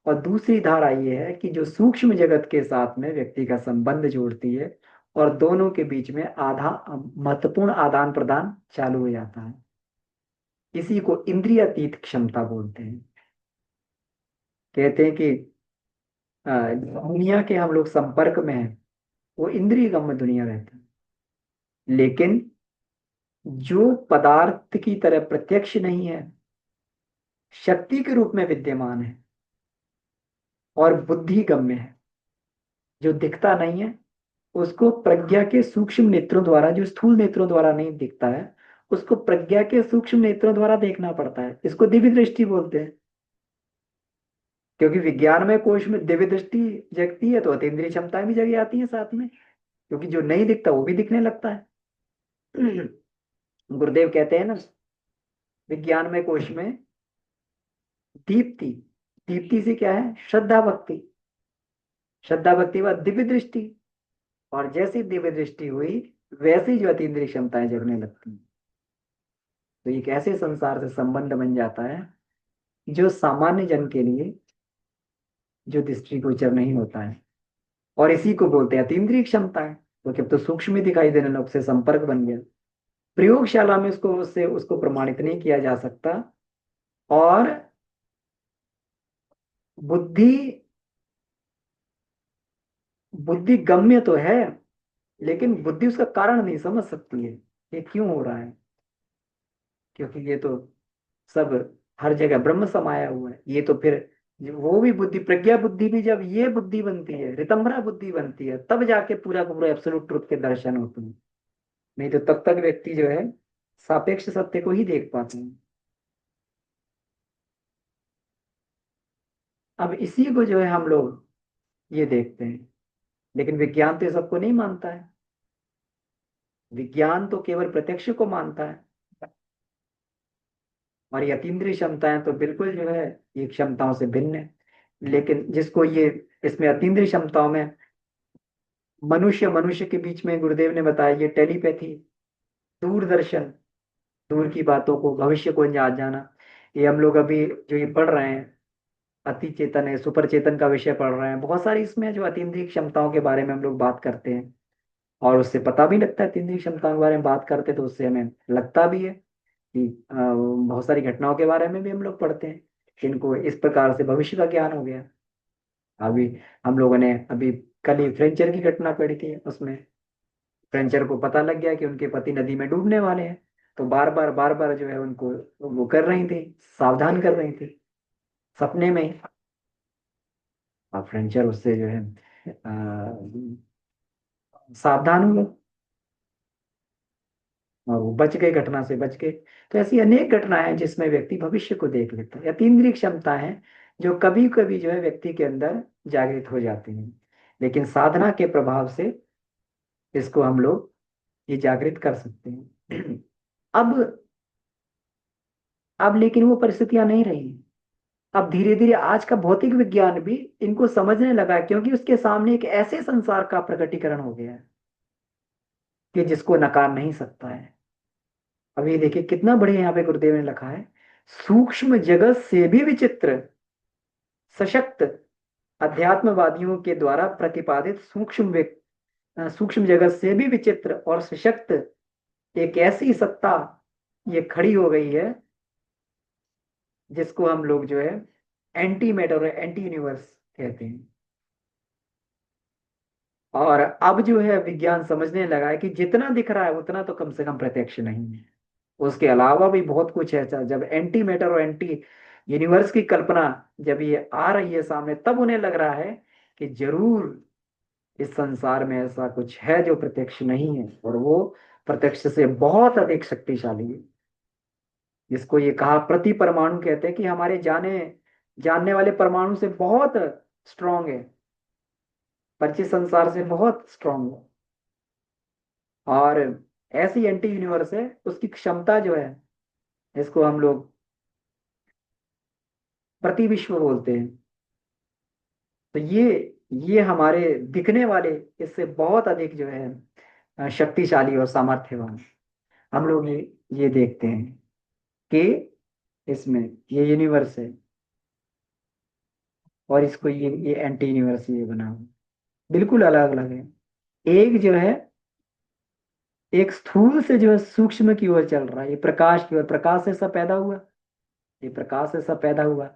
और दूसरी धारा ये है कि जो सूक्ष्म जगत के साथ में व्यक्ति का संबंध जोड़ती है और दोनों के बीच में आधा महत्वपूर्ण आदान प्रदान चालू हो जाता है। इसी को इंद्रियातीत क्षमता बोलते हैं। कहते हैं कि दुनिया के हम लोग संपर्क में हैं, वो इंद्रिय गम्य दुनिया रहती है, लेकिन जो पदार्थ की तरह प्रत्यक्ष नहीं है, शक्ति के रूप में विद्यमान है और बुद्धि गम्य है, जो दिखता नहीं है, उसको प्रज्ञा के सूक्ष्म नेत्रों द्वारा, जो स्थूल नेत्रों द्वारा नहीं दिखता है, उसको प्रज्ञा के सूक्ष्म नेत्रों द्वारा देखना पड़ता है। इसको दिव्य दृष्टि बोलते हैं। क्योंकि विज्ञान में कोश में दिव्य दृष्टि जगती है तो अतीन्द्रिय क्षमताएं भी जग जाती हैं साथ में, क्योंकि जो नहीं दिखता वो भी दिखने लगता है। गुरुदेव कहते हैं ना, विज्ञान में कोश में दीप्ति, दीप्ति से क्या है, श्रद्धा भक्ति, श्रद्धा भक्ति बाद दिव्य दृष्टि, और जैसी दिव्य दृष्टि हुई वैसी जो अतीन्द्रिय क्षमताएं जगने लगती हैं। तो एक ऐसे संसार से संबंध बन जाता है जो सामान्य जन के लिए जो दृष्टिगोचर नहीं होता है, और इसी को बोलते हैं अतीन्द्रिय क्षमता है। क्योंकि अब तो सूक्ष्म ही दिखाई देने लग से संपर्क बन गया। प्रयोगशाला में उसको उससे उसको प्रमाणित नहीं किया जा सकता, और बुद्धि, बुद्धि गम्य तो है, लेकिन बुद्धि उसका कारण नहीं समझ सकती है ये क्यों हो रहा है, क्योंकि ये तो सब हर जगह ब्रह्म समाया हुआ है। ये तो फिर वो भी बुद्धि, प्रज्ञा बुद्धि भी जब ये बुद्धि बनती है, रितंभरा बुद्धि बनती है, तब जाके पूरा का पूरा एब्सोल्यूट ट्रुथ के दर्शन होते हैं। नहीं तो तब तक व्यक्ति जो है सापेक्ष सत्य को ही देख पाते हैं। अब इसी को जो है हम लोग ये देखते हैं, लेकिन विज्ञान तो ये सबको नहीं मानता है। विज्ञान तो केवल प्रत्यक्ष को मानता है, और ये अतीन्द्रिय क्षमताएं तो बिल्कुल जो है ये क्षमताओं से भिन्न है। लेकिन जिसको ये, इसमें अतीन्द्रिय क्षमताओं में मनुष्य मनुष्य के बीच में गुरुदेव ने बताया ये टेलीपैथी, दूरदर्शन, दूर की बातों को, भविष्य को जान जाना, ये हम लोग अभी जो ये पढ़ रहे हैं अति चेतन है, सुपर चेतन का विषय पढ़ रहे हैं, बहुत सारी इसमें जो अतीन्द्रिय क्षमताओं के बारे में हम लोग बात करते हैं, और उससे पता भी लगता है, अतीन्द्रिय क्षमताओं के बारे में बात करते हैं तो उससे हमें लगता भी है कि बहुत सारी घटनाओं के बारे में भी हम लोग पढ़ते हैं जिनको इस प्रकार से भविष्य का ज्ञान हो गया। अभी हम लोगों ने अभी कल ही फ्रेंचर की घटना पढ़ी थी, उसमें फ्रेंचर को पता लग गया कि उनके पति नदी में डूबने वाले हैं, तो बार बार जो है उनको वो कर रही थी, सावधान कर रही थी सपने में ही। और फ्रेंचर उससे जो है सावधान हुए और वो बच गए, घटना से बच गए। तो ऐसी अनेक घटनाएं हैं जिसमें व्यक्ति भविष्य को देख लेता है। अतीन्द्रिय क्षमता है जो कभी कभी जो है व्यक्ति के अंदर जागृत हो जाती है, लेकिन साधना के प्रभाव से इसको हम लोग ये जागृत कर सकते हैं। अब अब लेकिन वो परिस्थितियां नहीं रही। अब धीरे धीरे आज का भौतिक विज्ञान भी इनको समझने लगा है, क्योंकि उसके सामने एक ऐसे संसार का प्रकटीकरण हो गया है कि जिसको नकार नहीं सकता है। अब ये देखिए कितना बढ़िया यहाँ पे गुरुदेव ने लिखा है, सूक्ष्म जगत से भी विचित्र सशक्त अध्यात्मवादियों के द्वारा प्रतिपादित सूक्ष्म सूक्ष्म जगत से भी विचित्र और सशक्त एक ऐसी सत्ता ये खड़ी हो गई है, जिसको हम लोग जो है एंटी मैटर और एंटी यूनिवर्स कहते हैं। और अब जो है विज्ञान समझने लगा है कि जितना दिख रहा है उतना तो कम से कम प्रत्यक्ष नहीं है, उसके अलावा भी बहुत कुछ है। ऐसा जब एंटी मैटर और एंटी यूनिवर्स की कल्पना जब ये आ रही है सामने, तब उन्हें लग रहा है कि जरूर इस संसार में ऐसा कुछ है जो प्रत्यक्ष नहीं है, और वो प्रत्यक्ष से बहुत अधिक शक्तिशाली है। जिसको ये कहा प्रति परमाणु कहते हैं, कि हमारे जानने वाले परमाणु से बहुत स्ट्रांग है, परिचित संसार से बहुत स्ट्रांग है। और ऐसी एंटी यूनिवर्स है, उसकी क्षमता जो है, इसको हम लोग प्रति विश्व बोलते हैं। तो ये हमारे दिखने वाले इससे बहुत अधिक जो है शक्तिशाली और सामर्थ्यवान हम लोग ये देखते हैं कि इसमें ये यूनिवर्स है, और इसको ये एंटी यूनिवर्स ये बना हुआ बिल्कुल अलग अलग है। एक जो है एक स्थूल से जो है सूक्ष्म की ओर चल रहा है, ये प्रकाश की ओर, प्रकाश से सब पैदा हुआ, ये प्रकाश से सब पैदा हुआ,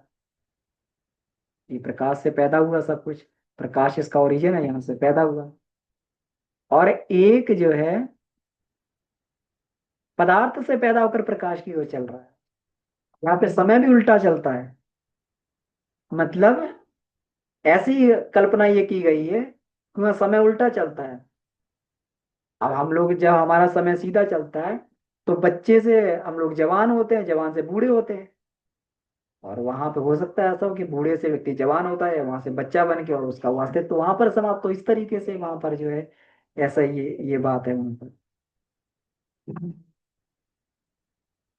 ये प्रकाश से पैदा हुआ सब कुछ, प्रकाश इसका ओरिजिन है, यहाँ से पैदा हुआ। और एक जो है पदार्थ से पैदा होकर प्रकाश की ओर चल रहा है। यहाँ पे समय भी उल्टा चलता है, मतलब ऐसी कल्पना ये की गई है कि वहाँ समय उल्टा चलता है। अब हम लोग जब हमारा समय सीधा चलता है, तो बच्चे से हम लोग जवान होते हैं, जवान से बूढ़े होते हैं। और वहां पे हो सकता है ऐसा हो कि बूढ़े से व्यक्ति जवान होता है, वहां से बच्चा बन के, और उसका वास्ते तो वहां पर समाप्त। तो इस तरीके से वहां पर जो है ऐसा ये बात है वहां पर।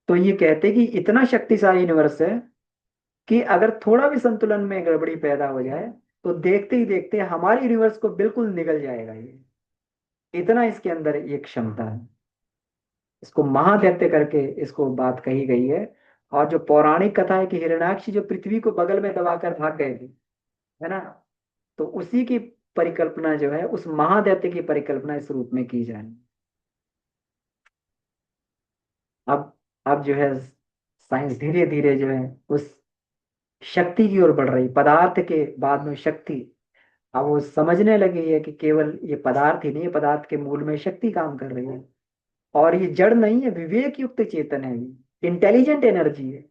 तो ये कहते हैं कि इतना शक्तिशाली यूनिवर्स है कि अगर थोड़ा भी संतुलन में गड़बड़ी पैदा हो जाए, तो देखते ही देखते हमारे यूनिवर्स को बिल्कुल निगल जाएगा ये। इतना इसके अंदर ये क्षमता है। इसको महादैत्य करके इसको बात कही गई है। और जो पौराणिक कथा है कि हिरण्याक्ष जो पृथ्वी को बगल में दबाकर भाग गए थे, है ना, तो उसी की परिकल्पना जो है, उस महादैत्य की परिकल्पना इस रूप में की जाए। अब अब जो है साइंस धीरे धीरे जो है उस शक्ति की ओर बढ़ रही, पदार्थ के बाद में शक्ति। अब वो समझने लगी है कि केवल ये पदार्थ ही नहीं है, पदार्थ के मूल में शक्ति काम कर रही है। और ये जड़ नहीं है, विवेक युक्त चेतन है, ये इंटेलिजेंट एनर्जी है।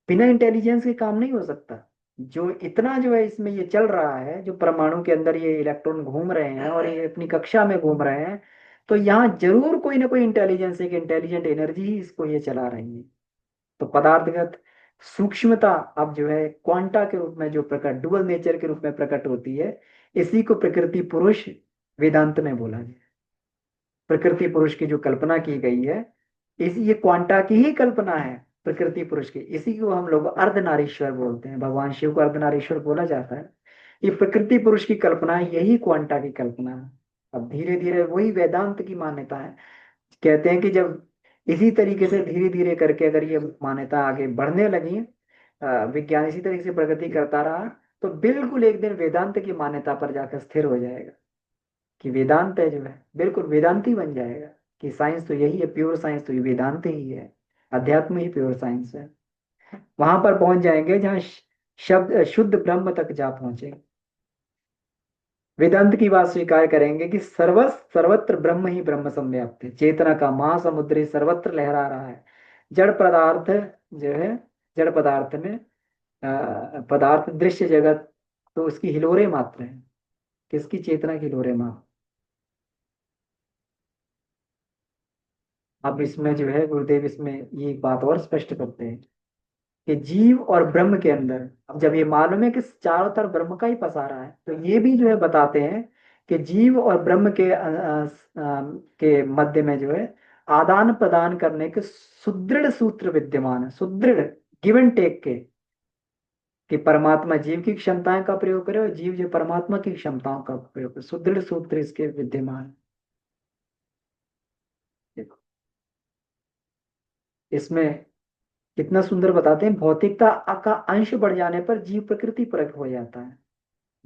बिना इंटेलिजेंस के काम नहीं हो सकता। जो इतना जो है इसमें ये चल रहा है, जो परमाणु के अंदर ये इलेक्ट्रॉन घूम रहे हैं और ये अपनी कक्षा में घूम रहे हैं, तो यहाँ जरूर कोई ना कोई इंटेलिजेंस, एक इंटेलिजेंट एनर्जी ही इसको ये चला रही है। तो पदार्थगत सूक्ष्मता अब जो है क्वांटा के रूप में जो प्रकट, डुअल नेचर के रूप में प्रकट होती है, इसी को प्रकृति पुरुष वेदांत में बोला गया। प्रकृति पुरुष की जो कल्पना की गई है, इसी ये क्वांटा की ही कल्पना है, प्रकृति पुरुष की। इसी को हम लोग अर्धनारीश्वर बोलते हैं, भगवान शिव को अर्धनारीश्वर बोला जाता है। ये प्रकृति पुरुष की कल्पना है, यही क्वांटा की कल्पना है। अब धीरे धीरे वही वेदांत की मान्यता है। कहते हैं कि जब इसी तरीके से धीरे धीरे करके अगर ये मान्यता आगे बढ़ने लगी, विज्ञान इसी तरीके से प्रगति करता रहा, तो बिल्कुल एक दिन वेदांत की मान्यता पर जाकर स्थिर हो जाएगा कि वेदांत है जो है बिल्कुल वेदांती बन जाएगा। कि साइंस तो यही है, प्योर साइंस तो ये वेदांत ही है, अध्यात्म ही प्योर साइंस है। वहां पर पहुंच जाएंगे जहाँ शब्द शुद्ध ब्रह्म तक जा पहुंचेंगे। वेदांत की बात स्वीकार करेंगे कि सर्वत्र ब्रह्म ही ब्रह्म संव्याप्त है, चेतना का महासमुद्र सर्वत्र लहरा रहा है। जड़ पदार्थ जो है, जड़ पदार्थ में पदार्थ दृश्य जगत, तो उसकी हिलोरे मात्र है। किसकी? चेतना की हिलोरे मात्र। अब इसमें जो है गुरुदेव इसमें ये बात और स्पष्ट करते हैं कि जीव और ब्रह्म के अंदर, अब जब ये मालूम है कि चारों तरफ ब्रह्म का ही पसारा है, तो ये भी जो है बताते हैं कि जीव और ब्रह्म के मध्य में जो है आदान प्रदान करने के सुदृढ़ सूत्र विद्यमान है, सुदृढ़ गिव एंड टेक के। कि परमात्मा जीव की क्षमताएं का प्रयोग करे और जीव जो परमात्मा की क्षमताओं का प्रयोग करे, सुदृढ़ सूत्र इसके विद्यमान है। देखो इसमें कितना सुंदर बताते हैं, भौतिकता का अंश बढ़ जाने पर जीव प्रकृति परक हो जाता है,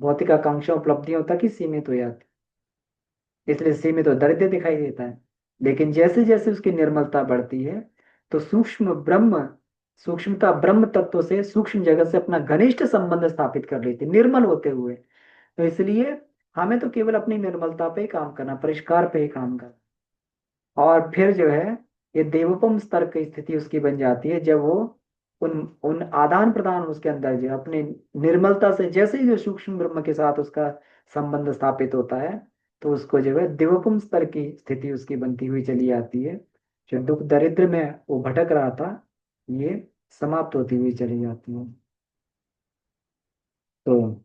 भौतिक आकांक्षा उपलब्धियों तक ही सीमित हो जाती इसलिए सीमित और दरिद्र दिखाई देता है। लेकिन जैसे जैसे उसकी निर्मलता बढ़ती है तो सूक्ष्मता ब्रह्म तत्व से, सूक्ष्म जगत से अपना घनिष्ठ संबंध स्थापित कर लेती है निर्मल होते हुए। तो इसलिए हमें तो केवल अपनी निर्मलता पे ही काम करना, परिष्कार पे ही काम करना। और फिर जो है ये देवोपम स्तर की स्थिति उसकी बन जाती है, जब वो उन उन आदान प्रदान उसके अंदर जो अपने निर्मलता से जैसे ही जो सूक्ष्म ब्रह्म के साथ उसका संबंध स्थापित होता है, तो उसको जो है देवोपम स्तर की स्थिति उसकी बनती हुई चली आती है। जो दुख दरिद्र में वो भटक रहा था, ये समाप्त होती हुई चली जाती है। तो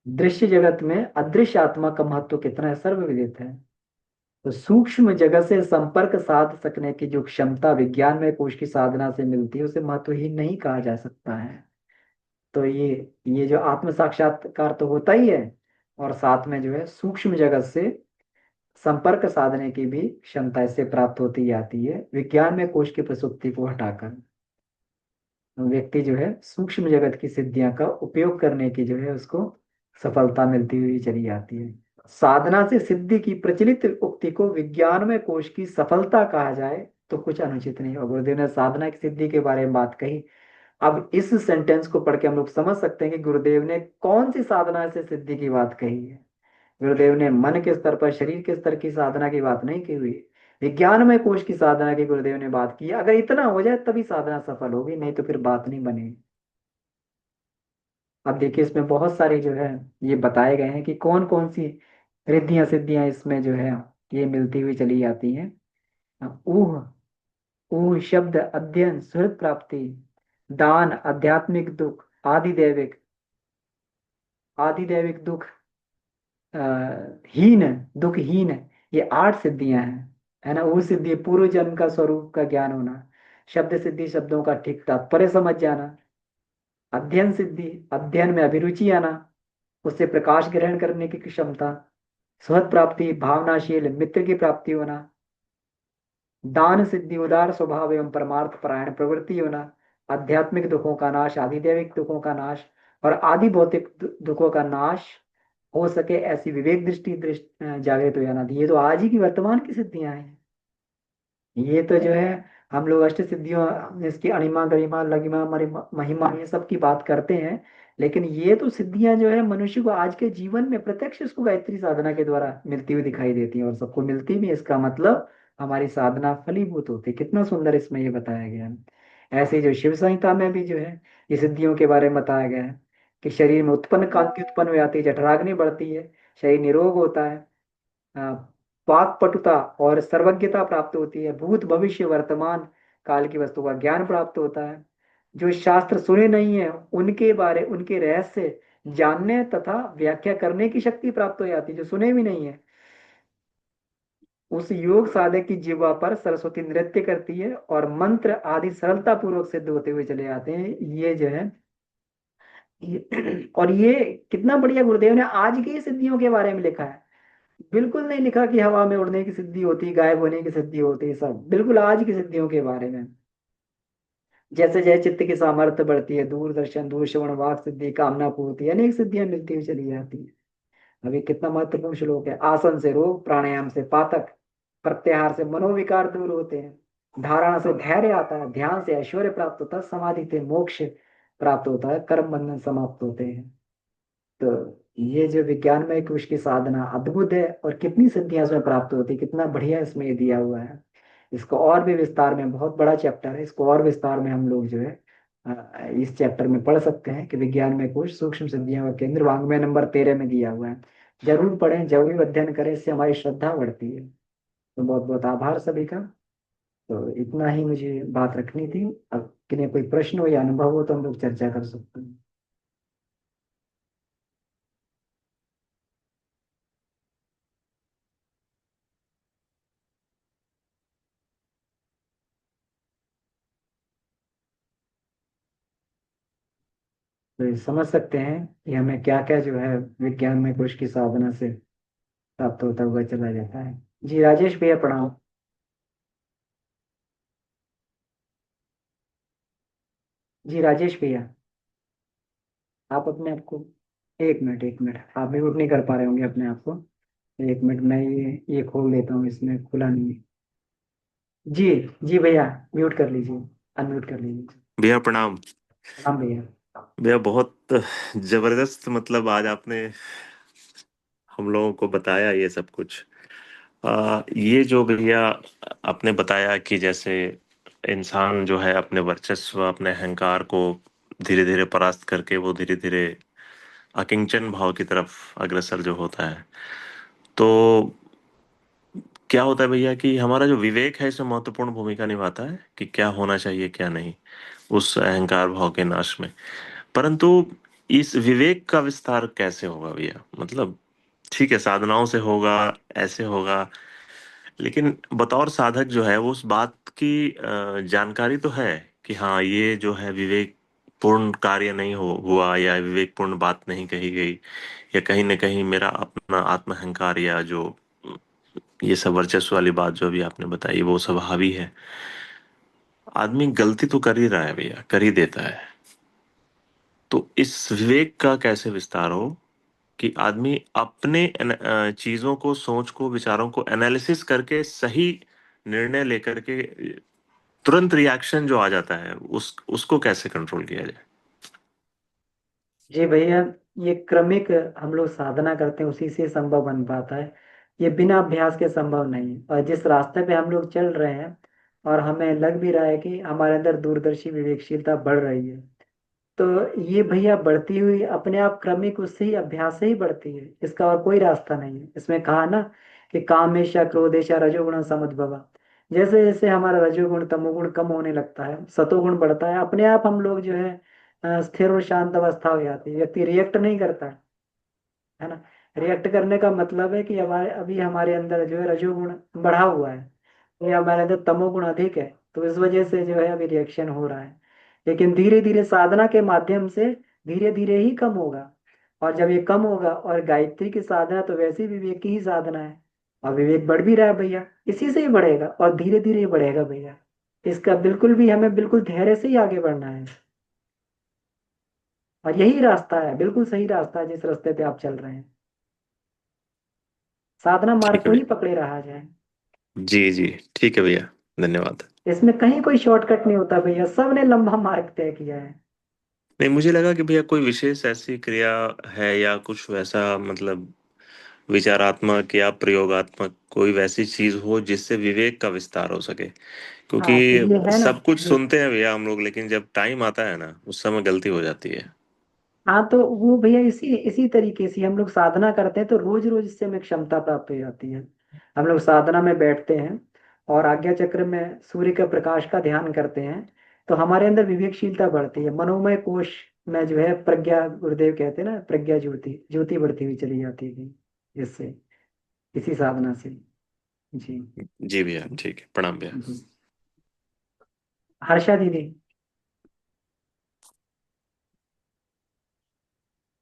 दृश्य जगत में अदृश्य आत्मा का महत्व कितना है सर्वविदित है। तो सूक्ष्म जगत से संपर्क साध सकने की जो क्षमता विज्ञान में कोश की साधना से मिलती है, उसे महत्वहीन नहीं कहा जा सकता है। तो ये जो आत्म साक्षात्कार तो होता ही है, और साथ में जो है सूक्ष्म जगत से संपर्क साधने की भी क्षमता इससे प्राप्त होती जाती है, विज्ञान में कोश की प्रसुप्ति को हटाकर। व्यक्ति जो है सूक्ष्म जगत की सिद्धियां का उपयोग करने की जो है उसको सफलता मिलती हुई चली जाती है। साधना से सिद्धि की प्रचलित उक्ति को विज्ञान में कोश की सफलता कहा जाए तो कुछ अनुचित नहीं होगा। गुरुदेव ने साधना की सिद्धि के बारे में बात कही। अब इस सेंटेंस को पढ़ के हम लोग समझ सकते हैं कि गुरुदेव ने कौन सी साधना से सिद्धि की बात कही है। गुरुदेव ने मन के स्तर पर, शरीर के स्तर की साधना की बात नहीं की हुई। विज्ञान में कोश की साधना की गुरुदेव ने बात की है। अगर इतना हो जाए तभी साधना सफल होगी, नहीं तो फिर बात नहीं बनेगी। अब देखिए इसमें बहुत सारी जो है ये बताए गए हैं कि कौन कौन सी रिद्धियां सिद्धियां इसमें जो है ये मिलती हुई चली जाती हैं। ऊह ऊह शब्द अध्ययन सुहृद प्राप्ति, दान आध्यात्मिक दुख, आधिदैविक आधिदैविक दुख, अ, हीन दुखहीन, ये 8 सिद्धियां हैं। है ना। वो सिद्धि पूर्व जन्म का स्वरूप का ज्ञान होना, शब्द सिद्धि शब्दों का ठीक तात्पर्य समझ जाना, अध्ययन सिद्धि अध्ययन में अभिरुचि आना, उससे प्रकाश ग्रहण करने की क्षमता, स्वहत प्राप्ति भावनाशील मित्र की प्राप्ति होना, दान सिद्धि उदार स्वभाव एवं परमार्थ परायण प्रवृत्ति होना, आध्यात्मिक दुखों का नाश, आधिदैविक दुखों का नाश, और आदि भौतिक दुखों का नाश हो सके ऐसी विवेक दृष्टि जागृत हो जाना। ये तो आज ही की वर्तमान की सिद्धियां हैं। ये तो जो है हम लोग अष्ट सिद्धियों, इसकी अणिमा गरिमा लगिमा महिमा ये सब की बात करते हैं, लेकिन ये तो सिद्धियां जो है मनुष्य को आज के जीवन में प्रत्यक्ष उसको गायत्री साधना के द्वारा मिलती हुई दिखाई देती हैं, और सबको मिलती भी है। इसका मतलब हमारी साधना फलीभूत होती है। कितना सुंदर इसमें ये बताया गया है। ऐसे ही जो शिव संहिता में भी जो है ये सिद्धियों के बारे में बताया गया है कि शरीर में उत्पन्न कांति उत्पन्न हो जाती है, जठराग्नि बढ़ती है, शरीर निरोग होता है, वाक पटुता और सर्वज्ञता प्राप्त होती है, भूत भविष्य वर्तमान काल की वस्तु का ज्ञान प्राप्त होता है, जो शास्त्र सुने नहीं है उनके बारे उनके रहस्य जानने तथा व्याख्या करने की शक्ति प्राप्त हो जाती है, जो सुने भी नहीं है। उस योग साधक की जीवा पर सरस्वती नृत्य करती है और मंत्र आदि सरलता पूर्वक सिद्ध होते हुए चले जाते हैं। ये जो है और ये कितना बढ़िया गुरुदेव ने आज की सिद्धियों के बारे में लिखा है। बिल्कुल नहीं लिखा कि हवा में उड़ने की सिद्धि होती, गायब होने की सिद्धि होती, सब बिल्कुल आज की सिद्धियों के बारे में। जैसे जैसे चित्त की सामर्थ्य बढ़ती है, दूरदर्शन दूर श्रवण वाक सिद्धि कामना पूर्ति अनेक सिद्धियां मिलती हुई चली जाती है। अभी कितना महत्वपूर्ण श्लोक है। आसन से रोग, प्राणायाम से पातक, प्रत्याहार से मनोविकार दूर होते हैं, धारणा से धैर्य आता है, ध्यान से ऐश्वर्य प्राप्त होता है, समाधि से मोक्ष प्राप्त होता है, कर्म बंधन समाप्त होते हैं। तो ये जो विज्ञान में एक उसकी साधना अद्भुत है, और कितनी सिद्धियां इसमें प्राप्त होती है, कितना बढ़िया इसमें ये दिया हुआ है। इसको और भी विस्तार में, बहुत बड़ा चैप्टर है, इसको और विस्तार में हम लोग जो है इस चैप्टर में पढ़ सकते हैं कि विज्ञान में कुछ सूक्ष्म सिद्धियां का केंद्र वांग्मय नंबर 13 में दिया हुआ है। जरूर पढ़ें, जरूर अध्ययन करें, इससे हमारी श्रद्धा बढ़ती है। तो बहुत बहुत आभार सभी का। तो इतना ही मुझे बात रखनी थी। अब किन्हें कोई प्रश्न हो या अनुभव हो तो हम लोग चर्चा कर सकते हैं। तो ये समझ सकते हैं कि हमें क्या क्या जो है विज्ञान में कुछ की साधना से प्राप्त होता हुआ चला जाता है। जी राजेश भैया प्रणाम। जी राजेश भैया, आप अपने आप को, एक मिनट आप म्यूट नहीं कर पा रहे होंगे अपने आप को। एक मिनट, मैं ये खोल देता हूँ, इसमें खुला नहीं है। जी। जी भैया, म्यूट कर लीजिए, अनम्यूट कर लीजिए। भैया प्रणाम। प्रणाम भैया। भैया बहुत जबरदस्त, मतलब आज आपने हम लोगों को बताया ये सब कुछ। ये जो भैया आपने बताया कि जैसे इंसान जो है अपने वर्चस्व, अपने अहंकार को धीरे धीरे परास्त करके वो धीरे धीरे अकिंचन भाव की तरफ अग्रसर जो होता है, तो क्या होता है भैया कि हमारा जो विवेक है इसमें महत्वपूर्ण भूमिका निभाता है कि क्या होना चाहिए क्या नहीं उस अहंकार भाव के नाश में। परंतु इस विवेक का विस्तार कैसे होगा भैया? मतलब ठीक है, साधनाओं से होगा, ऐसे होगा, लेकिन बतौर साधक जो है वो उस बात की जानकारी तो है कि हाँ ये जो है विवेक पूर्ण कार्य नहीं हुआ, या विवेक पूर्ण बात नहीं कही गई, या कहीं ना कहीं मेरा अपना आत्म अहंकार या जो ये सब वर्चस्व वाली बात जो अभी आपने बताई वो सब हावी है। आदमी गलती तो कर ही रहा है भैया, कर ही देता है। तो इस विवेक का कैसे विस्तार हो कि आदमी अपने चीजों को, सोच को, विचारों को एनालिसिस करके सही निर्णय लेकर के तुरंत रिएक्शन जो आ जाता है उसको कैसे कंट्रोल किया जाए? जी भैया, ये क्रमिक हम लोग साधना करते हैं, उसी से संभव बन पाता है। ये बिना अभ्यास के संभव नहीं है। और जिस रास्ते पे हम लोग चल रहे हैं, और हमें लग भी रहा है कि हमारे अंदर दूरदर्शी विवेकशीलता बढ़ रही है, तो ये भैया बढ़ती हुई अपने आप क्रमिक उससे ही अभ्यास से ही बढ़ती है। इसका और कोई रास्ता नहीं है। इसमें कहा ना कि कामेशा क्रोधेशा रजोगुण समुद्भवा। जैसे जैसे हमारा रजोगुण तमोगुण कम होने लगता है, सतोगुण बढ़ता है, अपने आप हम लोग जो है स्थिर और शांत अवस्था हो जाती है। व्यक्ति रिएक्ट नहीं करता है ना। रिएक्ट करने का मतलब है कि हमारे अभी हमारे अंदर जो है रजोगुण बढ़ा हुआ है, ये हमारे अंदर तमोगुण अधिक है, तो इस वजह से जो है अभी रिएक्शन हो रहा है। लेकिन धीरे धीरे साधना के माध्यम से धीरे धीरे ही कम होगा। और जब ये कम होगा, और गायत्री की साधना तो वैसे भी विवेक की ही साधना है, और विवेक बढ़ भी रहा है भैया, इसी से ही बढ़ेगा और धीरे धीरे ही बढ़ेगा भैया। इसका बिल्कुल भी हमें बिल्कुल धैर्य से ही आगे बढ़ना है। और यही रास्ता है, बिल्कुल सही रास्ता है जिस रास्ते पे आप चल रहे हैं। साधना मार्ग ठीक है को ही भैया। पकड़े रहा जाए। जी जी, ठीक है भैया, धन्यवाद। इसमें कहीं कोई शॉर्टकट नहीं होता भैया, सबने लंबा मार्ग तय किया है। नहीं, मुझे लगा कि भैया कोई विशेष ऐसी क्रिया है या कुछ वैसा, मतलब विचारात्मक या प्रयोगात्मक कोई वैसी चीज हो जिससे विवेक का विस्तार हो सके, हाँ तो ये क्योंकि है ना। सब कुछ जी। सुनते हैं भैया हम लोग, लेकिन जब टाइम आता है ना उस समय गलती हो जाती है। हाँ तो वो भैया इसी इसी तरीके से हम लोग साधना करते हैं, तो रोज रोज इससे हमें क्षमता प्राप्त हो जाती है। हम लोग साधना में बैठते हैं और आज्ञा चक्र में सूर्य के प्रकाश का ध्यान करते हैं, तो हमारे अंदर विवेकशीलता बढ़ती है। मनोमय कोश में जो है प्रज्ञा, गुरुदेव कहते हैं ना, प्रज्ञा ज्योति ज्योति बढ़ती हुई चली जाती है इससे, इसी साधना से। जी। जी भैया, ठीक है, प्रणाम भैया। जी। हर्षा दीदी,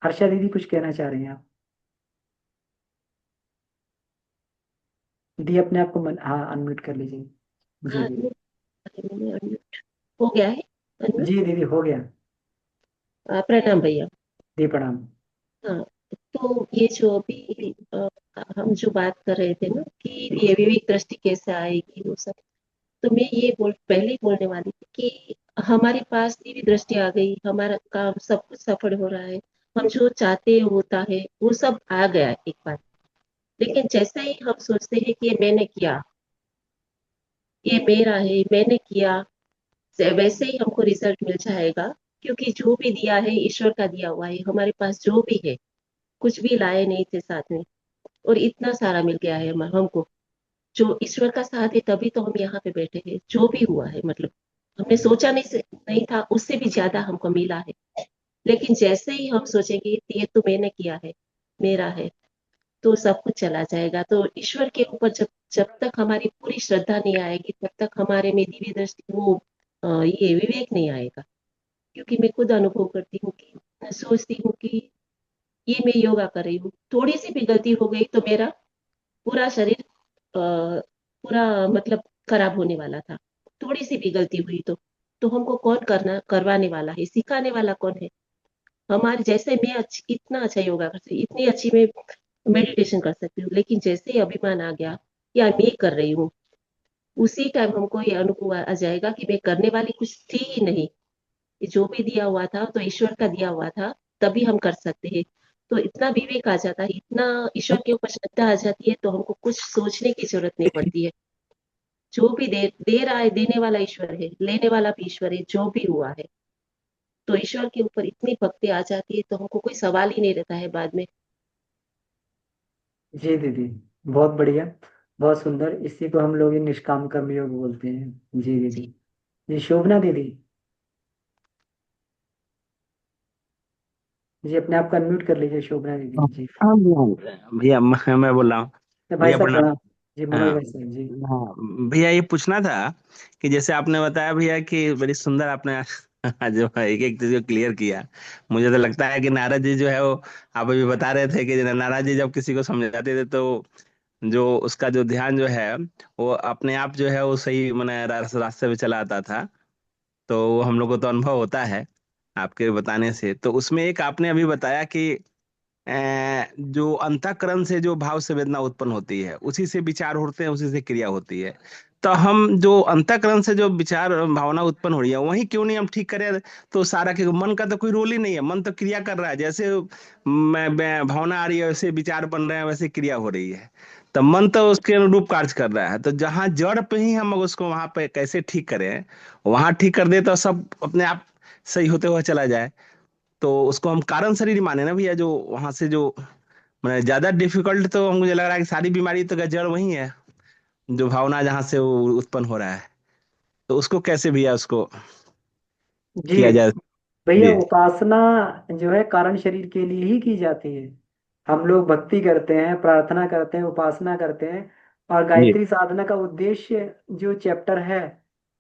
हर्षा दीदी कुछ कहना चाह रही हैं आप? दी अपने आप को हाँ अनम्यूट कर लीजिए। जी हाँ, दीदी। मैंने unmute हो गया है। जी unmute। दीदी हो गया। प्रणाम भैया। दी प्रणाम। हाँ, तो ये जो अभी हम जो बात कर रहे थे ना कि ये विवेक दृष्टि कैसे आएगी वो सब, तो मैं ये पहले ही बोलने वाली थी कि हमारे पास दिव्य दृष्टि आ गई, हमारा काम सब कुछ सफल हो रहा है, हम जो चाहते होता है वो सब आ गया एक बार। लेकिन जैसा ही हम सोचते हैं कि ये मैंने किया, ये मेरा है, मैंने किया, वैसे ही हमको रिजल्ट मिल जाएगा। क्योंकि जो भी दिया है ईश्वर का दिया हुआ है, हमारे पास जो भी है, कुछ भी लाए नहीं थे साथ में, और इतना सारा मिल गया है हमको। जो ईश्वर का साथ है तभी तो हम यहाँ पे बैठे हैं। जो भी हुआ है मतलब हमने सोचा नहीं था, उससे भी ज्यादा हमको मिला है। लेकिन जैसे ही हम सोचेंगे कि ये तो मैंने किया है, मेरा है, तो सब कुछ चला जाएगा। तो ईश्वर के ऊपर जब जब तक हमारी पूरी श्रद्धा नहीं आएगी तब तक हमारे में दिव्य दृष्टि वो ये विवेक नहीं आएगा। क्योंकि मैं खुद अनुभव करती हूँ कि मैं सोचती हूँ कि ये मैं योगा कर रही हूँ, थोड़ी सी भी गलती हो गई तो मेरा पूरा शरीर पूरा मतलब खराब होने वाला था। थोड़ी सी भी गलती हुई तो हमको कौन करवाने वाला है, सिखाने वाला कौन है? हमारे जैसे मैं इतना अच्छा योगा करती, इतनी अच्छी मैं मेडिटेशन कर सकती हूँ। लेकिन जैसे ही अभिमान आ गया या मैं कर रही हूँ, उसी टाइम हमको ये अनुभव आ जाएगा कि मैं करने वाली कुछ थी ही नहीं। ये जो भी दिया हुआ था तो ईश्वर का दिया हुआ था, तभी हम कर सकते हैं। तो इतना विवेक आ जाता है, इतना ईश्वर के ऊपर श्रद्धा आ जाती है, तो हमको कुछ सोचने की जरूरत नहीं पड़ती है। जो भी दे रहा है, देने वाला ईश्वर है, लेने वाला भी ईश्वर है, जो भी हुआ है। तो ईश्वर के ऊपर इतनी भक्ति आ जाती है, तो हमको कोई सवाल ही नहीं रहता है बाद में। जी दीदी, बहुत बढ़िया, बहुत सुंदर। इसी को हम लोग निष्काम कर्म योग बोलते हैं। जी दीदी। जी। जी शोभना दीदी, जी अपने आप को अनम्यूट कर लीजिए शोभना दीदी जी। हाँ भैया मैं बोल रहा हूँ। तो भाई भैया साहब प्रणाम। प्रणाम। जी मनोज हाँ भाई साहब जी। हाँ भैया, ये पूछना था कि जैसे आपने बताया भैया कि बड़ी सुंदर आपने जो है एक एक चीज को क्लियर किया। मुझे तो लगता है कि नारद जी जो है वो, आप अभी बता रहे थे कि नारद जी जब किसी को समझाते थे तो जो उसका जो ध्यान जो है वो अपने आप जो है वो सही मैंने रास्ते पे चला आता था। तो वो हम लोग को तो अनुभव होता है आपके बताने से। तो उसमें एक आपने अभी बताया कि जो अंतःकरण से जो भाव संवेदना उत्पन्न होती है उसी से विचार होते हैं, उसी से क्रिया होती है। तो हम जो अंतःकरण से जो विचार भावना उत्पन्न हो रही है वही क्यों नहीं हम ठीक करें? तो सारा के मन का तो कोई रोल ही नहीं है, मन तो क्रिया कर रहा है। जैसे मैं भावना आ रही है वैसे विचार बन रहे हैं, वैसे क्रिया हो रही है। तो मन तो उसके अनुरूप कार्य कर रहा है। तो जहाँ जड़ पे ही हम उसको वहां पे कैसे ठीक करें, वहां ठीक कर दे तो सब अपने आप सही होते हुए चला जाए। तो उसको हम कारण शरीर माने ना भैया, जो वहां से जो मैंने ज्यादा डिफिकल्ट तो मुझे लग रहा है कि सारी बीमारी तो का जड़ वही है, जो भावना जहाँ से वो उत्पन्न हो रहा है। तो उसको कैसे भैया उसको जी किया जाए? भैया, जी उपासना जो है कारण शरीर के लिए ही की जाती है। हम लोग भक्ति करते हैं, प्रार्थना करते हैं, उपासना करते हैं। और जी गायत्री साधना का उद्देश्य जो चैप्टर है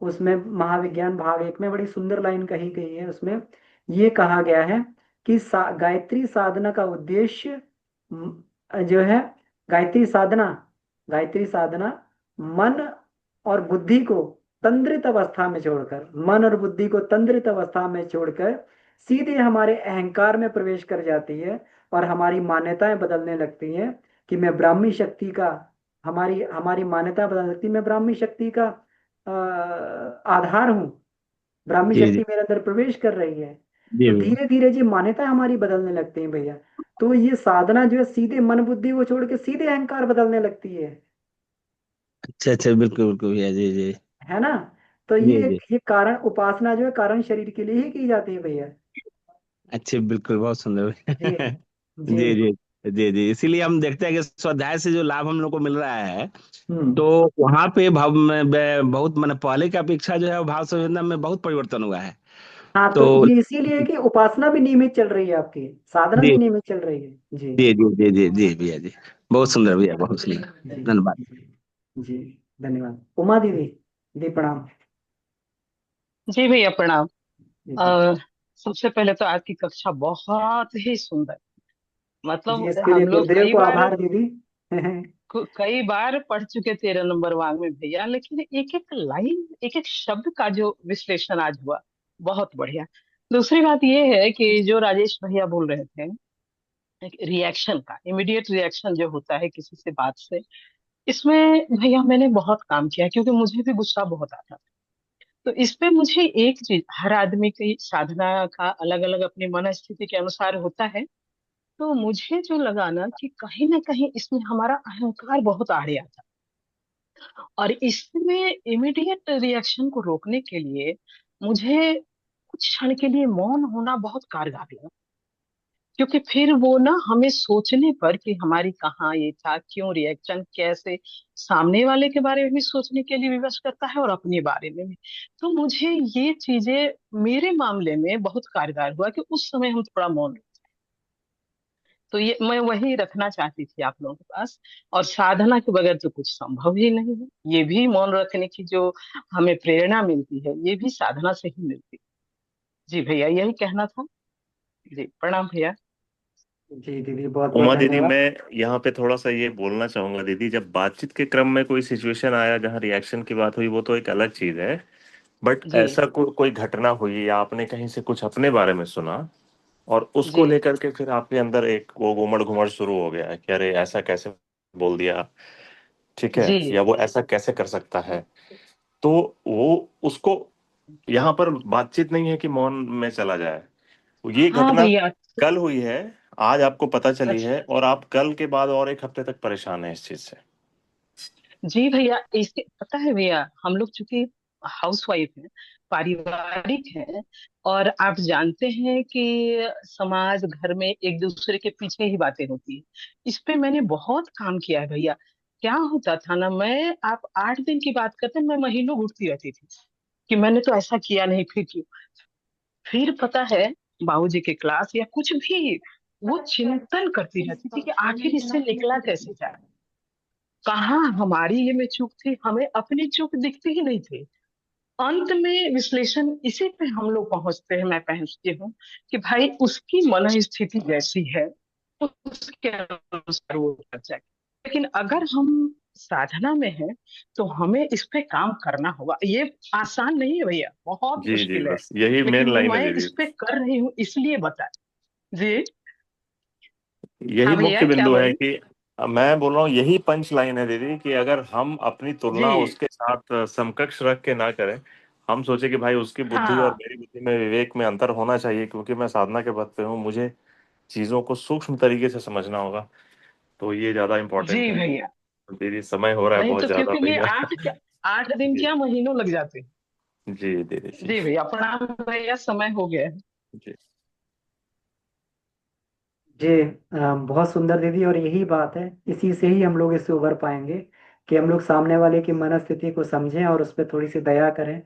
उसमें, महाविज्ञान भाग 1 में बड़ी सुंदर लाइन कही गई है। उसमें ये कहा गया है कि गायत्री साधना का उद्देश्य जो है, गायत्री साधना, गायत्री साधना मन और बुद्धि को तंद्रित अवस्था में छोड़कर, मन और बुद्धि को तंद्रित अवस्था में छोड़कर सीधे हमारे अहंकार में प्रवेश कर जाती है। और हमारी मान्यताएं बदलने लगती हैं कि मैं ब्राह्मी शक्ति का, हमारी हमारी मान्यता बदल सकती है, मैं ब्राह्मी शक्ति का आधार हूँ। ब्राह्मी जी जी शक्ति मेरे अंदर प्रवेश कर रही है। जी तो भैया। धीरे धीरे जी मान्यता हमारी बदलने लगती है भैया। तो ये साधना जो है सीधे मन बुद्धि को छोड़ के सीधे अहंकार बदलने लगती अच्छा अच्छा, बिल्कुल बिल्कुल भैया। जी जी है ना। तो जी ये जी। ये कारण उपासना जो है कारण शरीर के लिए ही की जाती है भैया। अच्छे, बिल्कुल बहुत सुंदर जी भैया। जी। जी जी जी जी। इसीलिए हम देखते हैं कि स्वाध्याय से जो लाभ हम लोग को मिल रहा है, हम्म। तो वहां पे भाव में बहुत मैंने पहले की अपेक्षा जो है वो भाव संवेदना में बहुत परिवर्तन हुआ है। हाँ, तो तो ये इसीलिए है कि उपासना भी नियमित चल रही है, आपकी साधना जी भी नियमित चल रही है। जी जी जी जी जी जी भैया जी। बहुत जी सुंदर भैया, बहुत सुंदर। जी धन्यवाद। जी जी। धन्यवाद उमा दीदी। दी प्रणाम। जी भैया प्रणाम। जी जी अ, सबसे पहले तो आज की कक्षा बहुत ही सुंदर। जी, मतलब इसके लिए हम लोग गुरुदेव को आभार दीदी। कई बार पढ़ चुके 13 नंबर वांग में भैया, लेकिन एक एक लाइन, एक एक शब्द का जो विश्लेषण आज हुआ, बहुत बढ़िया। दूसरी बात ये है कि जो राजेश भैया बोल रहे थे, रिएक्शन का, इमीडिएट रिएक्शन जो होता है किसी से बात से, इसमें भैया मैंने बहुत काम किया, क्योंकि मुझे भी गुस्सा बहुत आता था। तो इस पे मुझे एक चीज, हर आदमी की साधना का अलग अलग अपनी मन स्थिति के अनुसार होता है। तो मुझे जो लगा ना कहीं इसमें हमारा अहंकार बहुत आड़े आता। और इसमें इमीडिएट रिएक्शन को रोकने के लिए मुझे कुछ क्षण के लिए मौन होना बहुत कारगर लगा। क्योंकि फिर वो ना हमें सोचने पर कि हमारी कहाँ ये था, क्यों रिएक्शन, कैसे, सामने वाले के बारे में भी सोचने के लिए विवश करता है और अपने बारे में भी। तो मुझे ये चीजें मेरे मामले में बहुत कारगर हुआ कि उस समय हम थोड़ा मौन रहे। तो ये मैं वही रखना चाहती थी आप लोगों के पास। और साधना के बगैर तो कुछ संभव ही नहीं है। ये भी मौन रखने की जो हमें प्रेरणा मिलती है, ये भी साधना से ही मिलती है। जी भैया, यही कहना था। जी प्रणाम भैया। जी दीदी, बहुत बहुत उमा दीदी, धन्यवाद। मैं यहाँ पे थोड़ा सा ये बोलना चाहूंगा दीदी, जब बातचीत के क्रम में कोई सिचुएशन आया जहाँ रिएक्शन की बात हुई वो तो एक अलग चीज है। बट जी ऐसा कोई घटना हुई या आपने कहीं से कुछ अपने बारे में सुना और उसको जी लेकर के फिर आपके अंदर एक वो घुमड़ घुमड़ शुरू हो गया कि अरे ऐसा कैसे बोल दिया, ठीक है, जी या वो ऐसा कैसे कर सकता है। तो वो उसको यहाँ पर बातचीत नहीं है कि मौन में चला जाए। ये हाँ घटना भैया। कल हुई है, आज आपको पता चली अच्छा है, और आप कल के बाद और एक हफ्ते तक परेशान हैं इस चीज से। जी भैया, इसके पता है भैया, हम लोग चूंकि हाउस वाइफ हैं, पारिवारिक हैं, और आप जानते हैं कि समाज घर में एक दूसरे के पीछे ही बातें होती है। इस पे मैंने बहुत काम किया है भैया। क्या होता था ना, मैं आप 8 दिन की बात करते हैं, मैं महीनों घुटती रहती थी कि मैंने तो ऐसा किया नहीं, फिर क्यों। फिर पता है, बाबूजी के क्लास या कुछ भी, वो चिंतन करती रहती थी कि आखिर इससे निकला कैसे जाए। कहाँ हमारी ये में चूक थी, हमें अपनी चूक दिखती ही नहीं थी। अंत में विश्लेषण इसी पे हम लोग पहुंचते हैं, मैं पहुंचती हूँ कि भाई उसकी मन स्थिति जैसी है उसके अनुसार वो कर जाए। लेकिन अगर हम साधना में हैं तो हमें इस पे काम करना होगा। ये आसान नहीं है भैया, बहुत जी जी, मुश्किल है। बस यही मेन लेकिन लाइन है मैं दीदी। इस पे कर रही हूँ, इसलिए बता। जी। यही हाँ भैया, मुख्य क्या बिंदु है बोले। कि मैं बोल रहा हूँ, यही पंच लाइन है दीदी, कि अगर हम अपनी जी। तुलना उसके साथ समकक्ष रख के ना करें, हम सोचे कि भाई उसकी बुद्धि और हाँ। मेरी बुद्धि में विवेक में अंतर होना चाहिए क्योंकि मैं साधना के पथ पे हूँ, मुझे चीजों को सूक्ष्म तरीके से समझना होगा, तो ये ज्यादा जी इम्पोर्टेंट है। भैया। दीदी समय हो रहा है नहीं बहुत तो ज्यादा क्योंकि ये भैया। 8 दिन जी क्या, महीनों लग जाते हैं। जी दीदी जी। जी भैया, प्रणाम भैया, समय हो गया है। जी जी बहुत सुंदर दीदी, और यही बात है, इसी से ही हम लोग इससे उबर पाएंगे कि हम लोग सामने वाले की मनस्थिति को समझें और उस पर थोड़ी सी दया करें,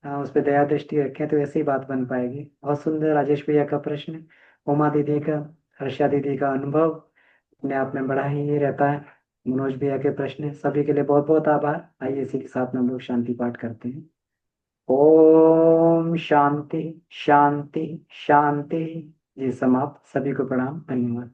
उस पर दया दृष्टि रखें, तो ऐसी ही बात बन पाएगी। बहुत सुंदर राजेश भैया का प्रश्न, उमा दीदी का, हर्षा दीदी का अनुभव अपने आप में बड़ा ही रहता है, मनोज भैया के प्रश्न, सभी के लिए बहुत बहुत आभार। आइए इसी के साथ में हम लोग शांति पाठ करते हैं। ओम शांति शांति शांति। जी समाप्त। सभी को प्रणाम, धन्यवाद।